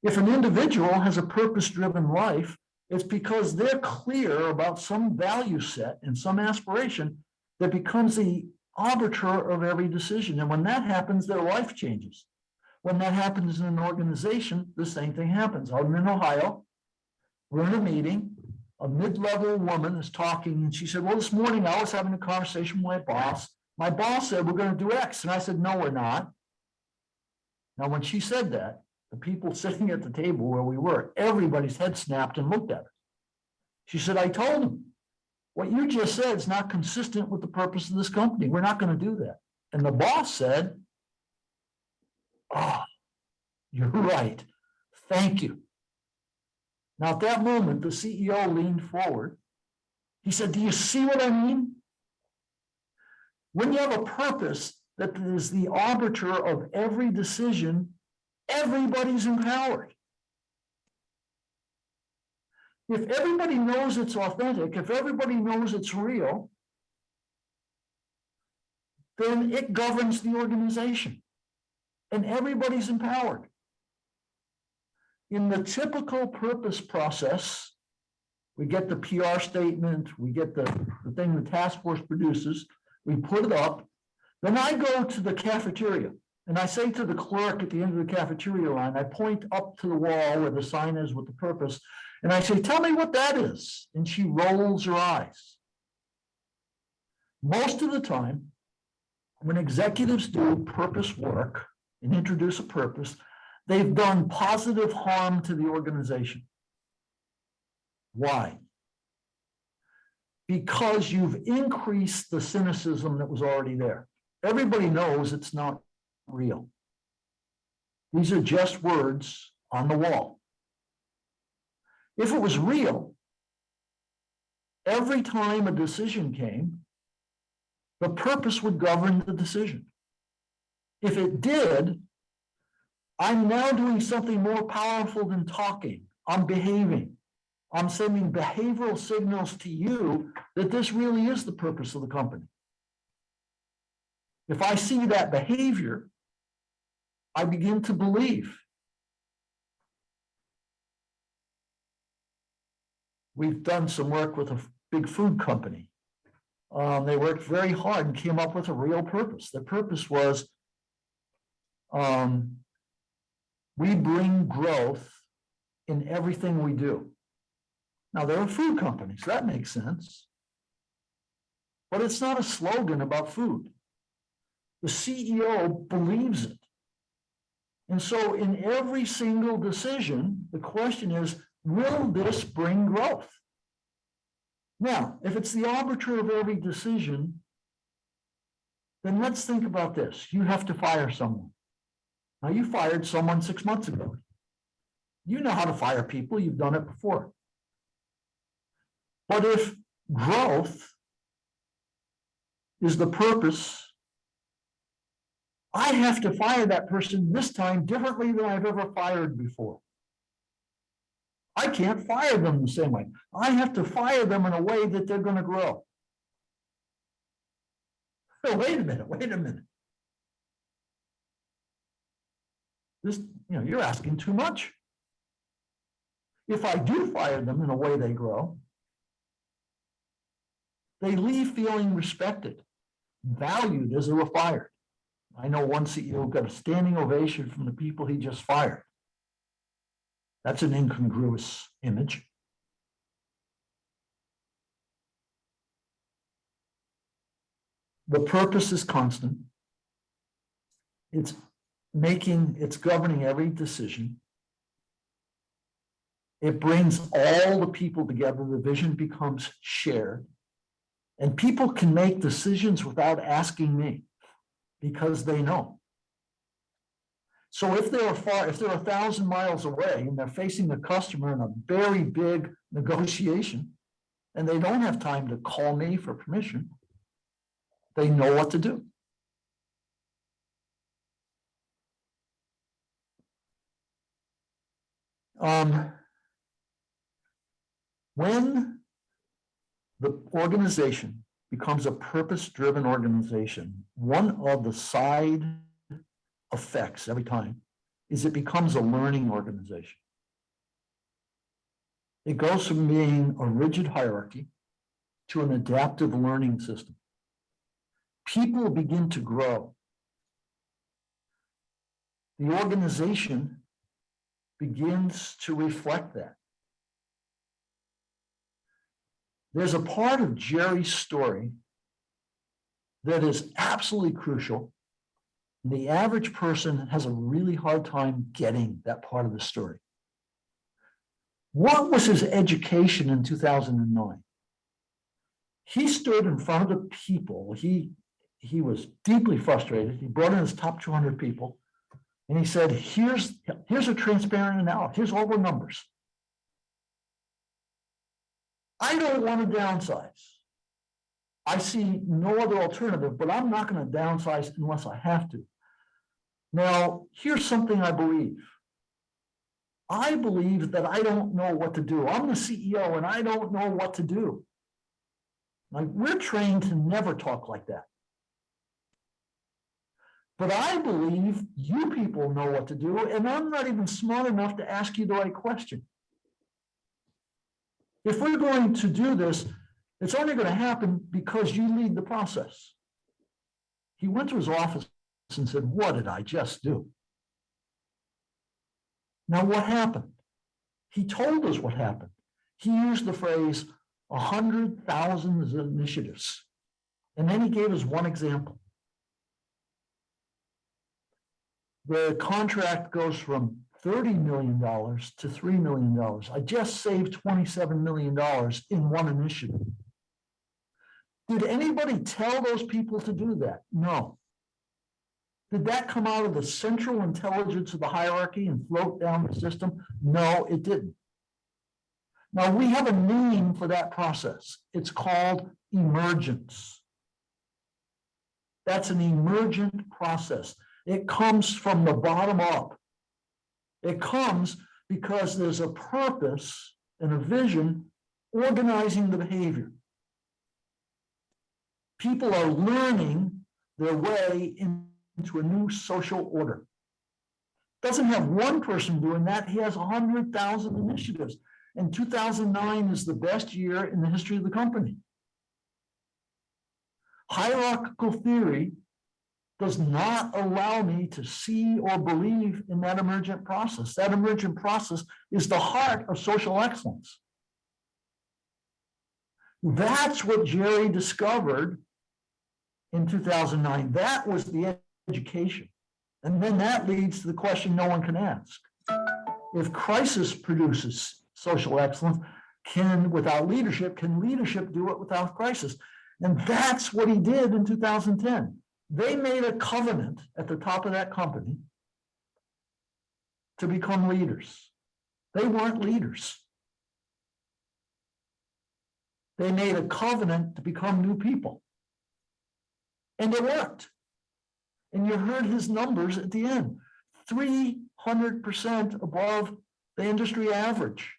If an individual has a purpose-driven life, it's because they're clear about some value set and some aspiration that becomes the arbiter of every decision. And when that happens, their life changes. When that happens in an organization, the same thing happens. I'm in Ohio, we're in a meeting, a mid-level woman is talking, and she said, well, this morning I was having a conversation with my boss. My boss said, we're going to do X. And I said, no, we're not. Now, when she said that, the people sitting at the table where we were, everybody's head snapped and looked at her. She said, I told him, what you just said is not consistent with the purpose of this company. We're not going to do that. And the boss said, oh, you're right. Thank you. Now, at that moment, the CEO leaned forward. He said, do you see what I mean? When you have a purpose that is the arbiter of every decision, everybody's empowered. If everybody knows it's authentic, if everybody knows it's real, then it governs the organization and everybody's empowered. In the typical purpose process, we get the PR statement, we get the thing the task force produces, we put it up, then I go to the cafeteria and I say to the clerk at the end of the cafeteria line, I point up to the wall where the sign is with the purpose, and I say, tell me what that is. And she rolls her eyes. Most of the time, when executives do purpose work and introduce a purpose, they've done positive harm to the organization. Why? Because you've increased the cynicism that was already there. Everybody knows it's not real. These are just words on the wall. If it was real, every time a decision came, the purpose would govern the decision. If it did, I'm now doing something more powerful than talking. I'm behaving. I'm sending behavioral signals to you that this really is the purpose of the company. If I see that behavior, I begin to believe. We've done some work with a big food company. They worked very hard and came up with a real purpose. The purpose was We bring growth in everything we do. Now, there are food companies, that makes sense. But it's not a slogan about food. The CEO believes it. And so in every single decision, the question is, will this bring growth? Now, if it's the arbiter of every decision, then let's think about this. You have to fire someone. Now, you fired someone 6 months ago. You know how to fire people. You've done it before. But if growth is the purpose, I have to fire that person this time differently than I've ever fired before. I can't fire them the same way. I have to fire them in a way that they're going to grow. Oh, wait a minute. This, you're asking too much. If I do fire them in a way they grow, they leave feeling respected, valued as they were fired. I know one CEO got a standing ovation from the people he just fired. That's an incongruous image. The purpose is constant. It's governing every decision. It brings all the people together. The vision becomes shared. And people can make decisions without asking me because they know. So if they're 1,000 miles away and they're facing a customer in a very big negotiation, and they don't have time to call me for permission, they know what to do. When the organization becomes a purpose-driven organization, one of the side effects every time is it becomes a learning organization. It goes from being a rigid hierarchy to an adaptive learning system. People begin to grow. The organization begins to reflect that. There's a part of Jerry's story that is absolutely crucial. The average person has a really hard time getting that part of the story. What was his education in 2009? He stood in front of the people. He was deeply frustrated. He brought in his top 200 people, and he said, here's a transparent analysis. Here's all the numbers. I don't want to downsize. I see no other alternative, but I'm not going to downsize unless I have to. Now, here's something I believe. I believe that I don't know what to do. I'm the CEO and I don't know what to do. Like, we're trained to never talk like that. But I believe you people know what to do, and I'm not even smart enough to ask you the right question. If we're going to do this, it's only going to happen because you lead the process. He went to his office and said, what did I just do? Now, what happened? He told us what happened. He used the phrase 100,000 initiatives. And then he gave us one example. The contract goes from $30 million to $3 million. I just saved $27 million in one initiative. Did anybody tell those people to do that? No. Did that come out of the central intelligence of the hierarchy and float down the system? No, it didn't. Now, we have a name for that process. It's called emergence. That's an emergent process. It comes from the bottom up. It comes because there's a purpose and a vision organizing the behavior. People are learning their way into a new social order. Doesn't have one person doing that. He has 100,000 initiatives. And 2009 is the best year in the history of the company. Hierarchical theory does not allow me to see or believe in that emergent process. That emergent process is the heart of social excellence. That's what Jerry discovered in 2009. That was the education. And then that leads to the question no one can ask. If crisis produces social excellence, without leadership, can leadership do it without crisis? And that's what he did in 2010. They made a covenant at the top of that company to become leaders. They weren't leaders. They made a covenant to become new people. And it worked. And you heard his numbers at the end, 300% above the industry average.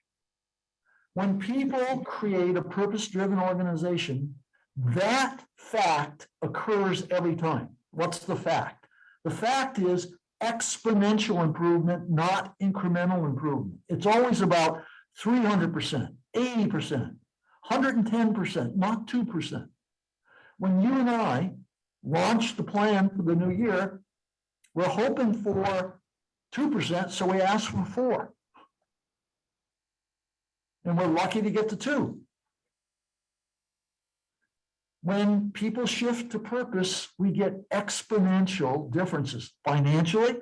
When people create a purpose-driven organization, that fact occurs every time. What's the fact? The fact is exponential improvement, not incremental improvement. It's always about 300%, 80%, 110%, not 2%. When you and I launch the plan for the new year, we're hoping for 2%, so we ask for 4. And we're lucky to get to 2. When people shift to purpose, we get exponential differences financially,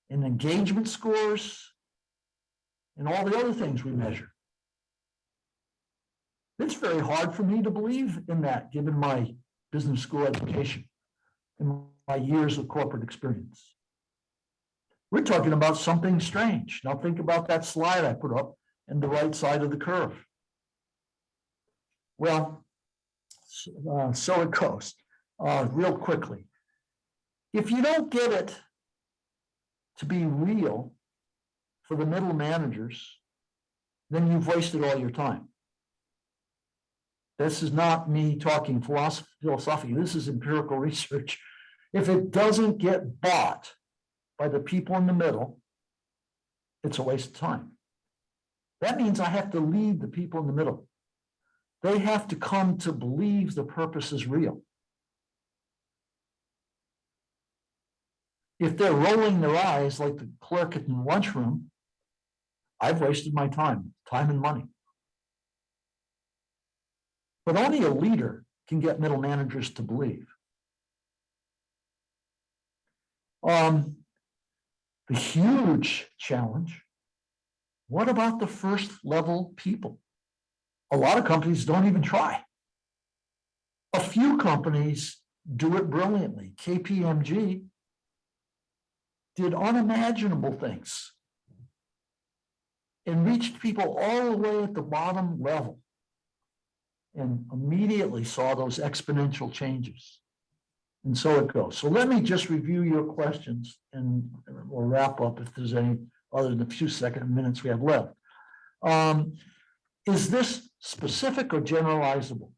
in engagement scores, and all the other things we measure. It's very hard for me to believe in that, given my business school education and my years of corporate experience. We're talking about something strange. Now think about that slide I put up and the right side of the curve. Well, so it goes. Real quickly. If you don't get it to be real for the middle managers, then you've wasted all your time. This is not me talking philosophy. This is empirical research. If it doesn't get bought by the people in the middle, it's a waste of time. That means I have to lead the people in the middle. They have to come to believe the purpose is real. If they're rolling their eyes like the clerk in the lunchroom, I've wasted my time and money. But only a leader can get middle managers to believe. The huge challenge, what about the first level people? A lot of companies don't even try. A few companies do it brilliantly. KPMG did unimaginable things and reached people all the way at the bottom level and immediately saw those exponential changes. And so it goes. So let me just review your questions and we'll wrap up if there's any other than a few minutes we have left. Is this specific or generalizable?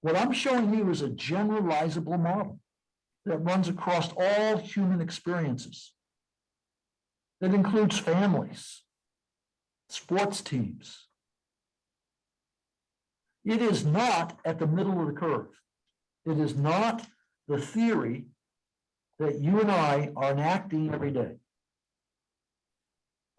What I'm showing you is a generalizable model that runs across all human experiences. That includes families, sports teams. It is not at the middle of the curve. It is not the theory that you and I are enacting every day.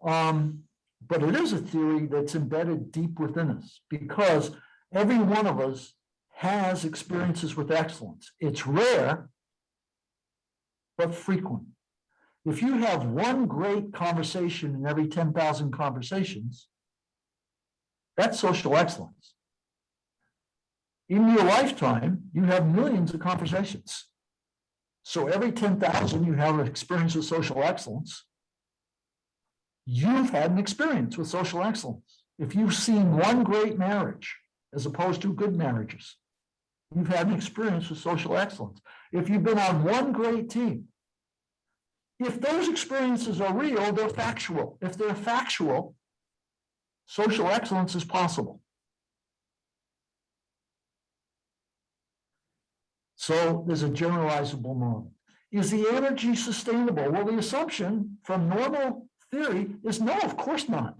But it is a theory that's embedded deep within us because every one of us has experiences with excellence. It's rare, but frequent. If you have one great conversation in every 10,000 conversations, that's social excellence. In your lifetime, you have millions of conversations. So every 10,000, you have an experience with social excellence. You've had an experience with social excellence. If you've seen one great marriage as opposed to good marriages, you've had an experience with social excellence. If you've been on one great team, if those experiences are real, they're factual. If they're factual, social excellence is possible. So there's a generalizable model. Is the energy sustainable? Well, the assumption from normal theory is no, of course not.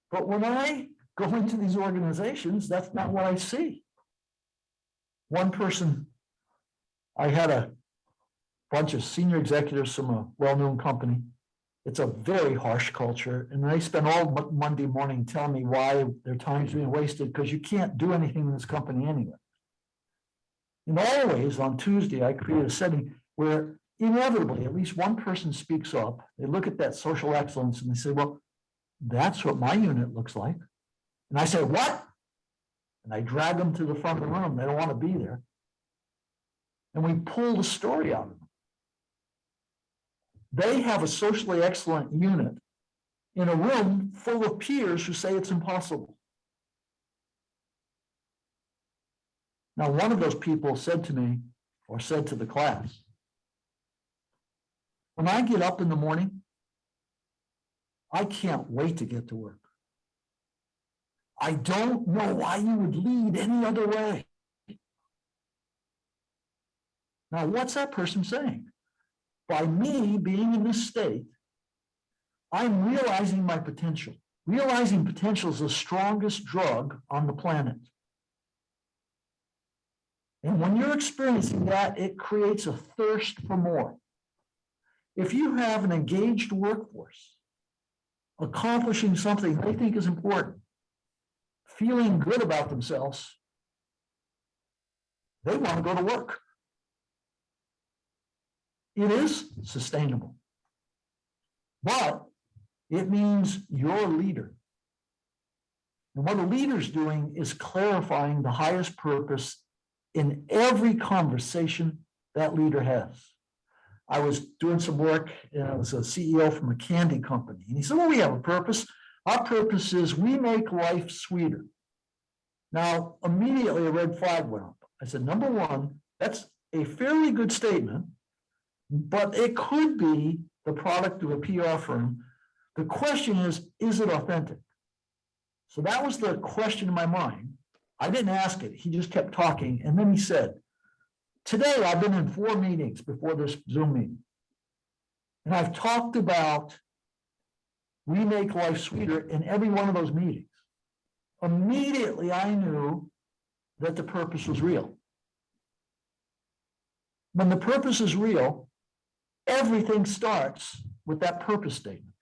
But when I go into these organizations, that's not what I see. One person, I had a bunch of senior executives from a well-known company. It's a very harsh culture, and they spend all Monday morning telling me why their time's being wasted because you can't do anything in this company anyway. And always on Tuesday, I create a setting where inevitably at least one person speaks up. They look at that social excellence and they say, well, that's what my unit looks like. And I say, what? And I drag them to the front of the room. They don't want to be there. And we pull the story out of them. They have a socially excellent unit in a room full of peers who say it's impossible. Now, one of those people said to me, or said to the class, when I get up in the morning, I can't wait to get to work. I don't know why you would lead any other way. Now, what's that person saying? By me being in this state, I'm realizing my potential. Realizing potential is the strongest drug on the planet. And when you're experiencing that, it creates a thirst for more. If you have an engaged workforce, accomplishing something they think is important, feeling good about themselves, they want to go to work. It is sustainable, but it means you're a leader. And what a leader's doing is clarifying the highest purpose in every conversation that leader has. I was doing some work, and I was a CEO from a candy company. And he said, well, we have a purpose. Our purpose is we make life sweeter. Now, immediately a red flag went up. I said, number one, that's a fairly good statement, but it could be the product of a PR firm. The question is it authentic? So that was the question in my mind. I didn't ask it. He just kept talking. And then he said, today I've been in 4 meetings before this Zoom meeting. And I've talked about we make life sweeter in every one of those meetings. Immediately I knew that the purpose was real. When the purpose is real, everything starts with that purpose statement.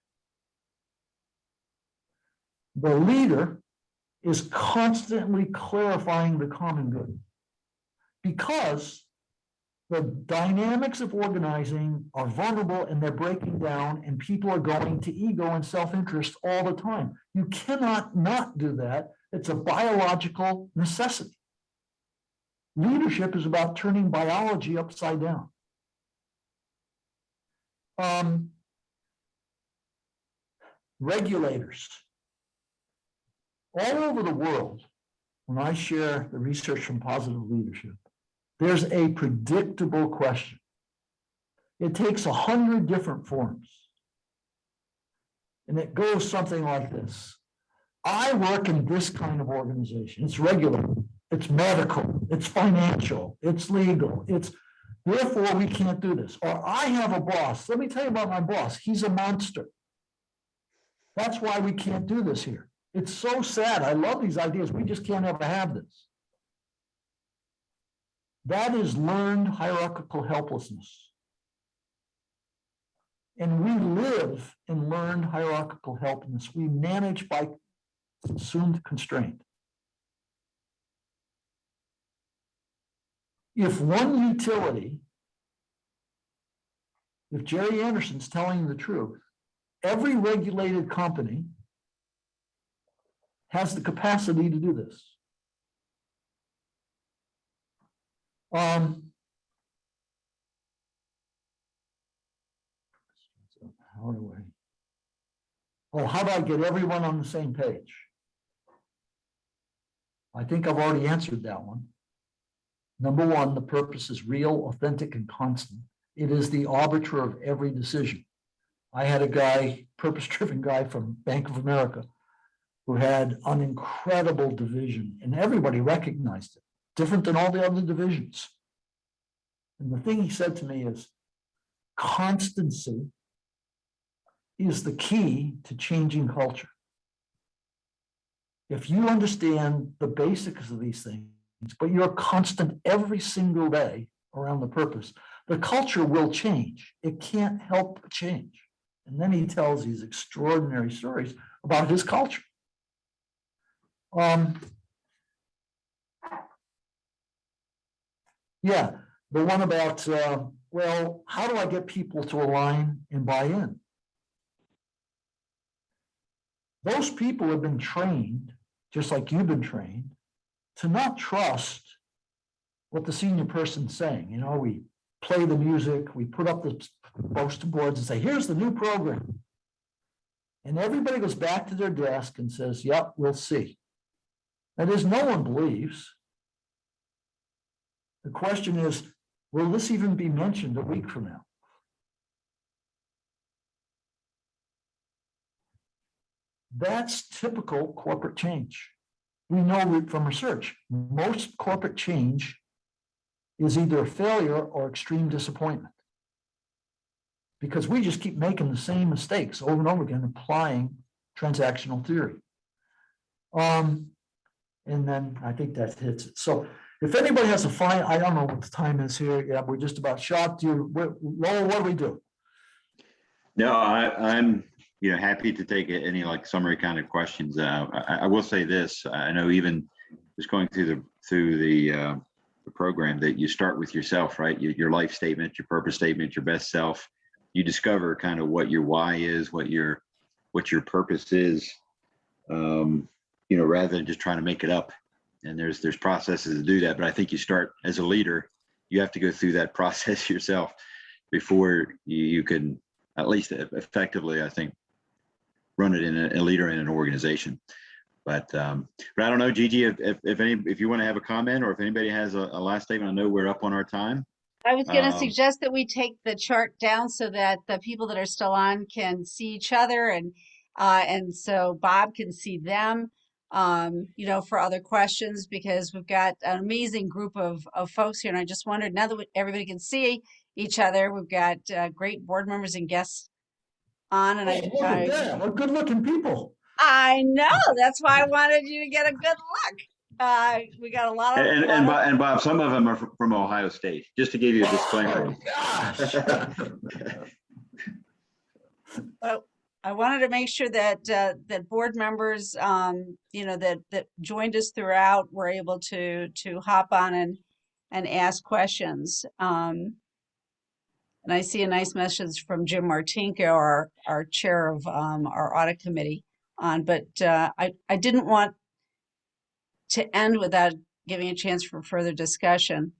The leader is constantly clarifying the common good because the dynamics of organizing are vulnerable and they're breaking down, and people are going to ego and self-interest all the time. You cannot not do that. It's a biological necessity. Leadership is about turning biology upside down. Regulators. All over the world, when I share the research from positive leadership, there's a predictable question. It takes 100 different forms. And it goes something like this. I work in this kind of organization. It's regular, it's medical, it's financial, it's legal, therefore we can't do this. Or I have a boss. Let me tell you about my boss. He's a monster. That's why we can't do this here. It's so sad. I love these ideas. We just can't ever have this. That is learned hierarchical helplessness. And we live in learned hierarchical helplessness. We manage by assumed constraint. If one utility, if Jerry Anderson's telling the truth, every regulated company has the capacity to do this. How do I get everyone on the same page? I think I've already answered that one. Number one, the purpose is real, authentic, and constant. It is the arbiter of every decision. I had a guy, purpose-driven guy from Bank of America, who had an incredible division, and everybody recognized it, different than all the other divisions. And the thing he said to me is, constancy is the key to changing culture. If you understand the basics of these things, but you're constant every single day around the purpose, the culture will change. It can't help but change. And then he tells these extraordinary stories about his culture. Yeah, the one about, well, how do I get people to align and buy in? Those people have been trained, just like you've been trained, to not trust what the senior person's saying. You know, we play the music, we put up the poster boards and say, here's the new program. And everybody goes back to their desk and says, yep, we'll see. That is, no one believes. The question is, will this even be mentioned a week from now? That's typical corporate change. We know from research, most corporate change is either a failure or extreme disappointment. Because we just keep making the same mistakes over and over again, applying transactional theory. And then I think that hits it. So if anybody has a fine, I don't know what the time is here. Yeah, we're just about shot. Lowell, what do we do? No, I'm happy to take any like summary kind of questions. I will say this. I know even just going through the program that you start with yourself, right? Your life statement, your purpose statement, your best self. You discover kind of what your why is, what your purpose is, rather than just trying to make it up. And there's processes to do that. But I think you start as a leader, you have to go through that process yourself before you can at least effectively, I think, run it in a leader in an organization. But I don't know, Gigi, if you want to have a comment or if anybody has a last statement. I know we're up on our time. I was going to suggest that we take the chart down so that the people that are still on can see each other, and so Bob can see them, for other questions, because we've got an amazing group of folks here. And I just wondered, now that everybody can see each other, we've got great board members and guests on. And look at that. We're good looking people. I know. That's why I wanted you to get a good look. We got a lot of and Bob, some of them are from Ohio State. Just to give you a disclaimer. Well, I wanted to make sure that that board members, that joined us throughout, were able to hop on and ask questions. And I see a nice message from Jim Martinko, our chair of our audit committee, but I didn't want to end without giving a chance for further discussion.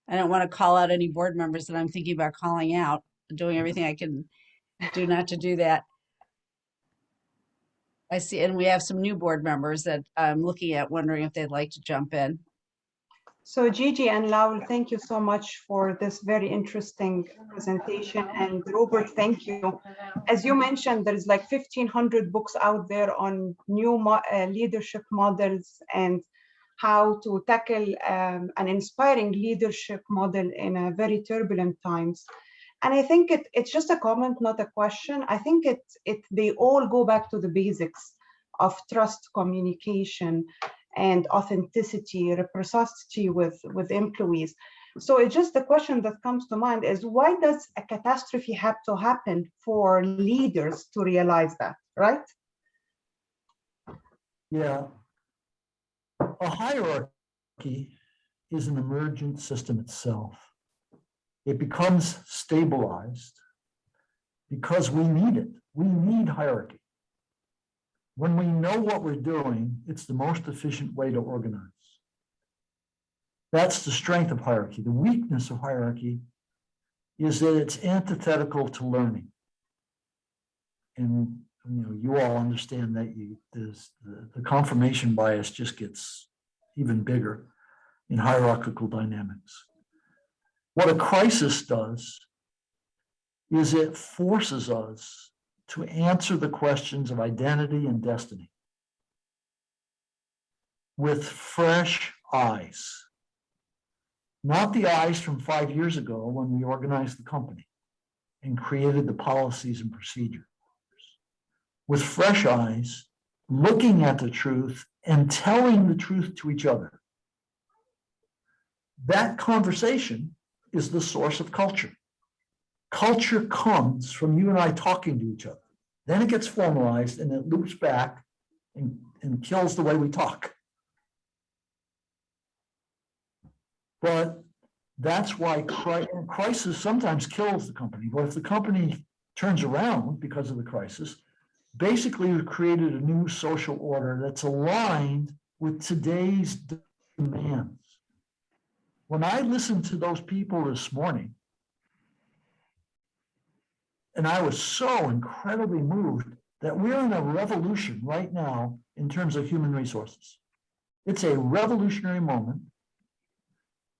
I don't want to call out any board members that I'm thinking about calling out, doing everything I can do not to do that. I see, and we have some new board members that I'm looking at, wondering if they'd like to jump in. So Gigi and Lowell, thank you so much for this very interesting presentation. And Robert, thank you. As you mentioned, there's like 1,500 books out there on new leadership models and how to tackle an inspiring leadership model in a very turbulent times. And I think it's just a comment, not a question. I think they all go back to the basics of trust, communication, and authenticity, reciprocity with employees. So it's just the question that comes to mind is, why does a catastrophe have to happen for leaders to realize that, right? Yeah. A hierarchy is an emergent system itself. It becomes stabilized because we need it. We need hierarchy. When we know what we're doing, it's the most efficient way to organize. That's the strength of hierarchy. The weakness of hierarchy is that it's antithetical to learning. And you all understand that the confirmation bias just gets even bigger in hierarchical dynamics. What a crisis does is it forces us to answer the questions of identity and destiny with fresh eyes, not the eyes from 5 years ago when we organized the company and created the policies and procedures. With fresh eyes, looking at the truth and telling the truth to each other. That conversation is the source of culture. Culture comes from you and I talking to each other. Then it gets formalized and it loops back and kills the way we talk. But that's why crisis sometimes kills the company. But if the company turns around because of the crisis, basically we've created a new social order that's aligned with today's demands. When I listened to those people this morning, and I was so incredibly moved that we're in a revolution right now in terms of human resources. It's a revolutionary moment.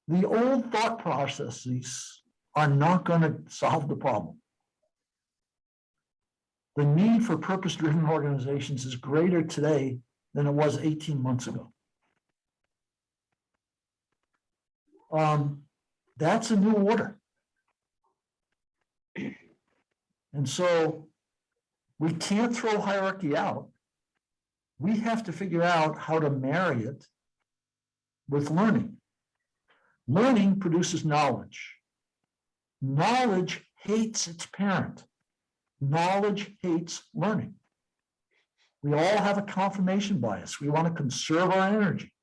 The old thought processes are not going to solve the problem. The need for purpose-driven organizations is greater today than it was 18 months ago. That's a new order. And so we can't throw hierarchy out. We have to figure out how to marry it with learning. Learning produces knowledge. Knowledge hates its parent. Knowledge hates learning. We all have a confirmation bias. We want to conserve our energy.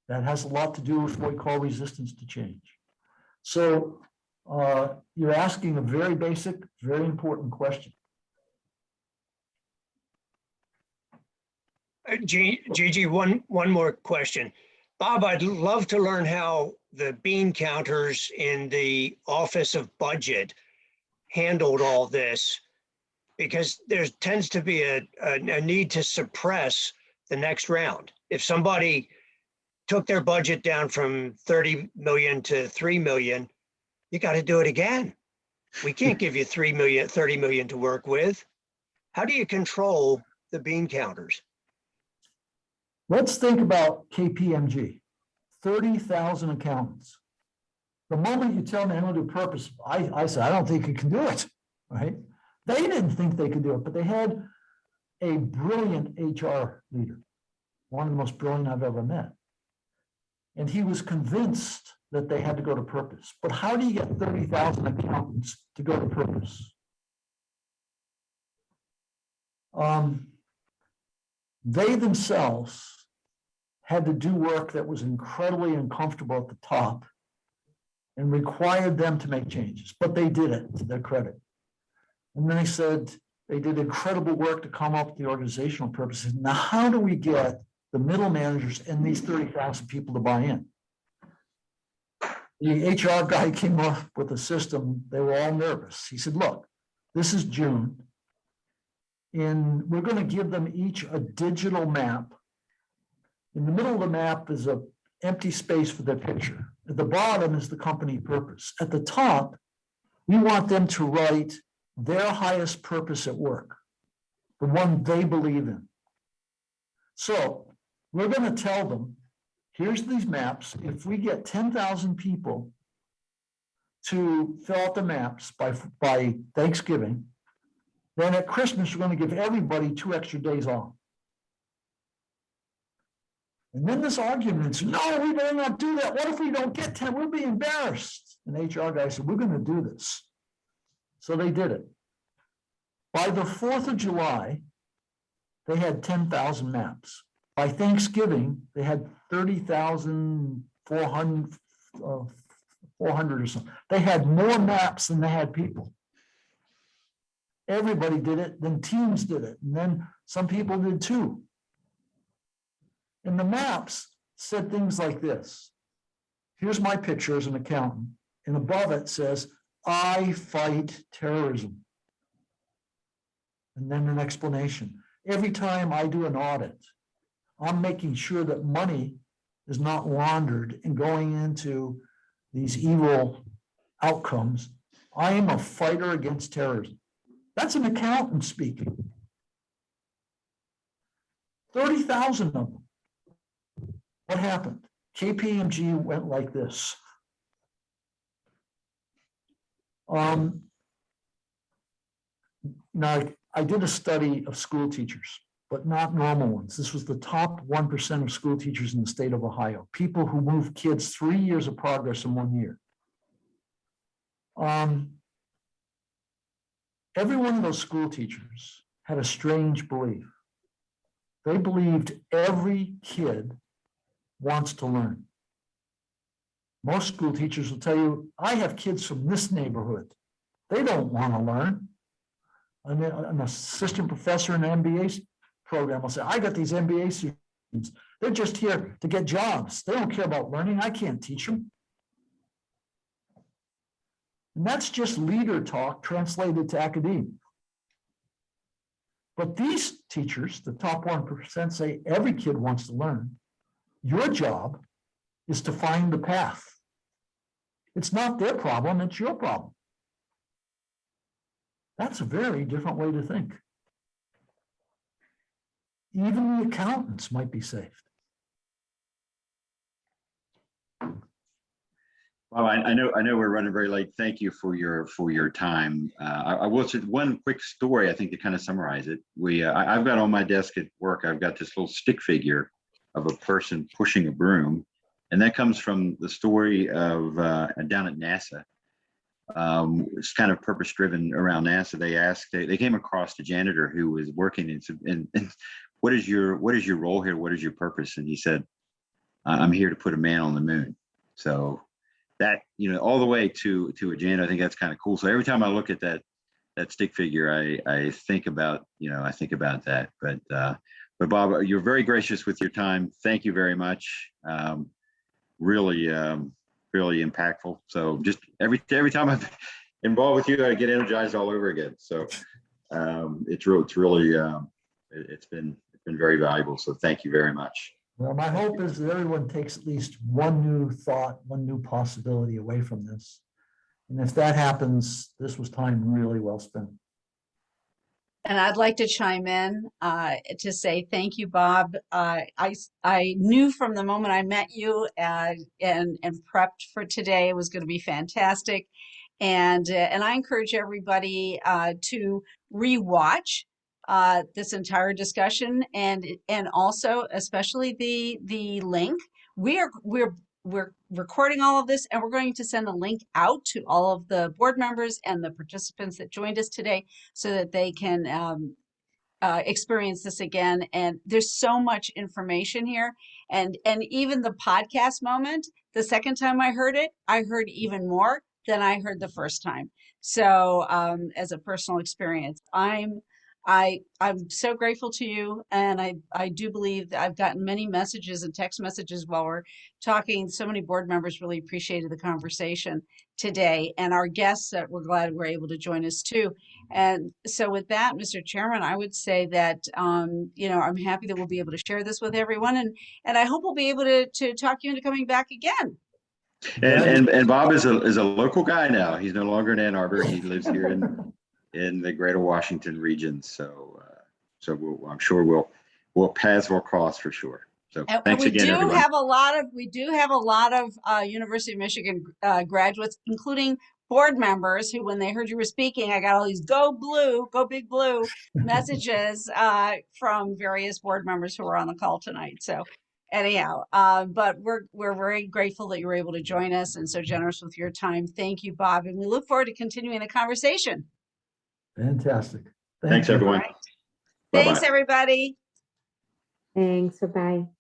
That has a lot to do with what we call resistance to change. So you're asking a very basic, very important question. Gigi, one more question. Bob, I'd love to learn how the bean counters in the Office of Budget handled all this, because there tends to be a need to suppress the next round. If somebody took their budget down from 30 million to 3 million, you got to do it again. We can't give you 30 million to work with. How do you control the bean counters? Let's think about KPMG, 30,000 accountants. The moment you tell me I'm going to do purpose, I said, I don't think you can do it, right? They didn't think they could do it, but they had a brilliant HR leader, one of the most brilliant I've ever met. And he was convinced that they had to go to purpose. But how do you get 30,000 accountants to go to purpose? They themselves had to do work that was incredibly uncomfortable at the top and required them to make changes, but they did it to their credit. And then they said they did incredible work to come up with the organizational purposes. Now, how do we get the middle managers and these 30,000 people to buy in? The HR guy came up with a system. They were all nervous. He said, look, this is June, and we're going to give them each a digital map. In the middle of the map is an empty space for their picture. At the bottom is the company purpose. At the top, we want them to write their highest purpose at work, the one they believe in. So we're going to tell them, here's these maps. If we get 10,000 people to fill out the maps by Thanksgiving, then at Christmas, we're going to give everybody 2 extra days off. And then this argument is, no, we better not do that. What if we don't get 10? We'll be embarrassed. And the HR guy said, we're going to do this. So they did it. By the 4th of July, they had 10,000 maps. By Thanksgiving, they had 30,400 400 or something. They had more maps than they had people. Everybody did it, then teams did it, and then some people did too. And the maps said things like this. Here's my picture as an accountant, and above it says, I fight terrorism. And then an explanation. Every time I do an audit, I'm making sure that money is not laundered and going into these evil outcomes. I am a fighter against terrorism. That's an accountant speaking. 30,000 of them. What happened? KPMG went like this. Now, I did a study of school teachers, but not normal ones. This was the top 1% of school teachers in the state of Ohio, people who move kids 3 years of progress in 1 year. Every one of those school teachers had a strange belief. They believed every kid wants to learn. Most school teachers will tell you, I have kids from this neighborhood. They don't want to learn. An assistant professor in an MBA program will say, I got these MBA students. They're just here to get jobs. They don't care about learning. I can't teach them. And that's just leader talk translated to academia. But these teachers, the top 1%, say every kid wants to learn. Your job is to find the path. It's not their problem, it's your problem. That's a very different way to think. Even the accountants might be saved. Well, I know we're running very late. Thank you for your time. I will say one quick story, I think, to kind of summarize it. I've got on my desk at work, I've got this little stick figure of a person pushing a broom. And that comes from the story of down at NASA. It's kind of purpose-driven around NASA. They came across a janitor who was working and what is your role here? What is your purpose? And he said, I'm here to put a man on the moon. So that, all the way to a janitor, I think that's kind of cool. So every time I look at that stick figure, I think about, that. But Bob, you're very gracious with your time. Thank you very much. Really impactful. So just every time I'm involved with you, I get energized all over again. So it's been very valuable. So thank you very much. Well, my hope is that everyone takes at least one new thought, one new possibility away from this. And if that happens, this was time really well spent. And I'd like to chime in to say thank you, Bob. I knew from the moment I met you and prepped for today it was going to be fantastic. And I encourage everybody to rewatch this entire discussion and also especially the link. We're recording all of this, and we're going to send a link out to all of the board members and the participants that joined us today so that they can experience this again. And there's so much information here. And even the podcast moment, the second time I heard it, I heard even more than I heard the first time. So as a personal experience, I'm so grateful to you, and I do believe that I've gotten many messages and text messages while we're talking. So many board members really appreciated the conversation today, and our guests that we're glad were able to join us too. And so with that, Mr. Chairman, I would say that I'm happy that we'll be able to share this with everyone, and I hope we'll be able to talk you into coming back again. And Bob is a local guy now. He's no longer in Ann Arbor. He lives here in the greater Washington region. So I'm sure we'll paths will cross for sure. So thanks again, everyone. We do have a lot of University of Michigan graduates, including board members who, when they heard you were speaking, I got all these go blue, go big blue messages from various board members who are on the call tonight. So anyhow, but we're very grateful that you were able to join us and so generous with your time. Thank you, Bob. And we look forward to continuing the conversation. Fantastic. Thanks, everyone. Right. Thanks, everybody. Thanks. Bye-bye.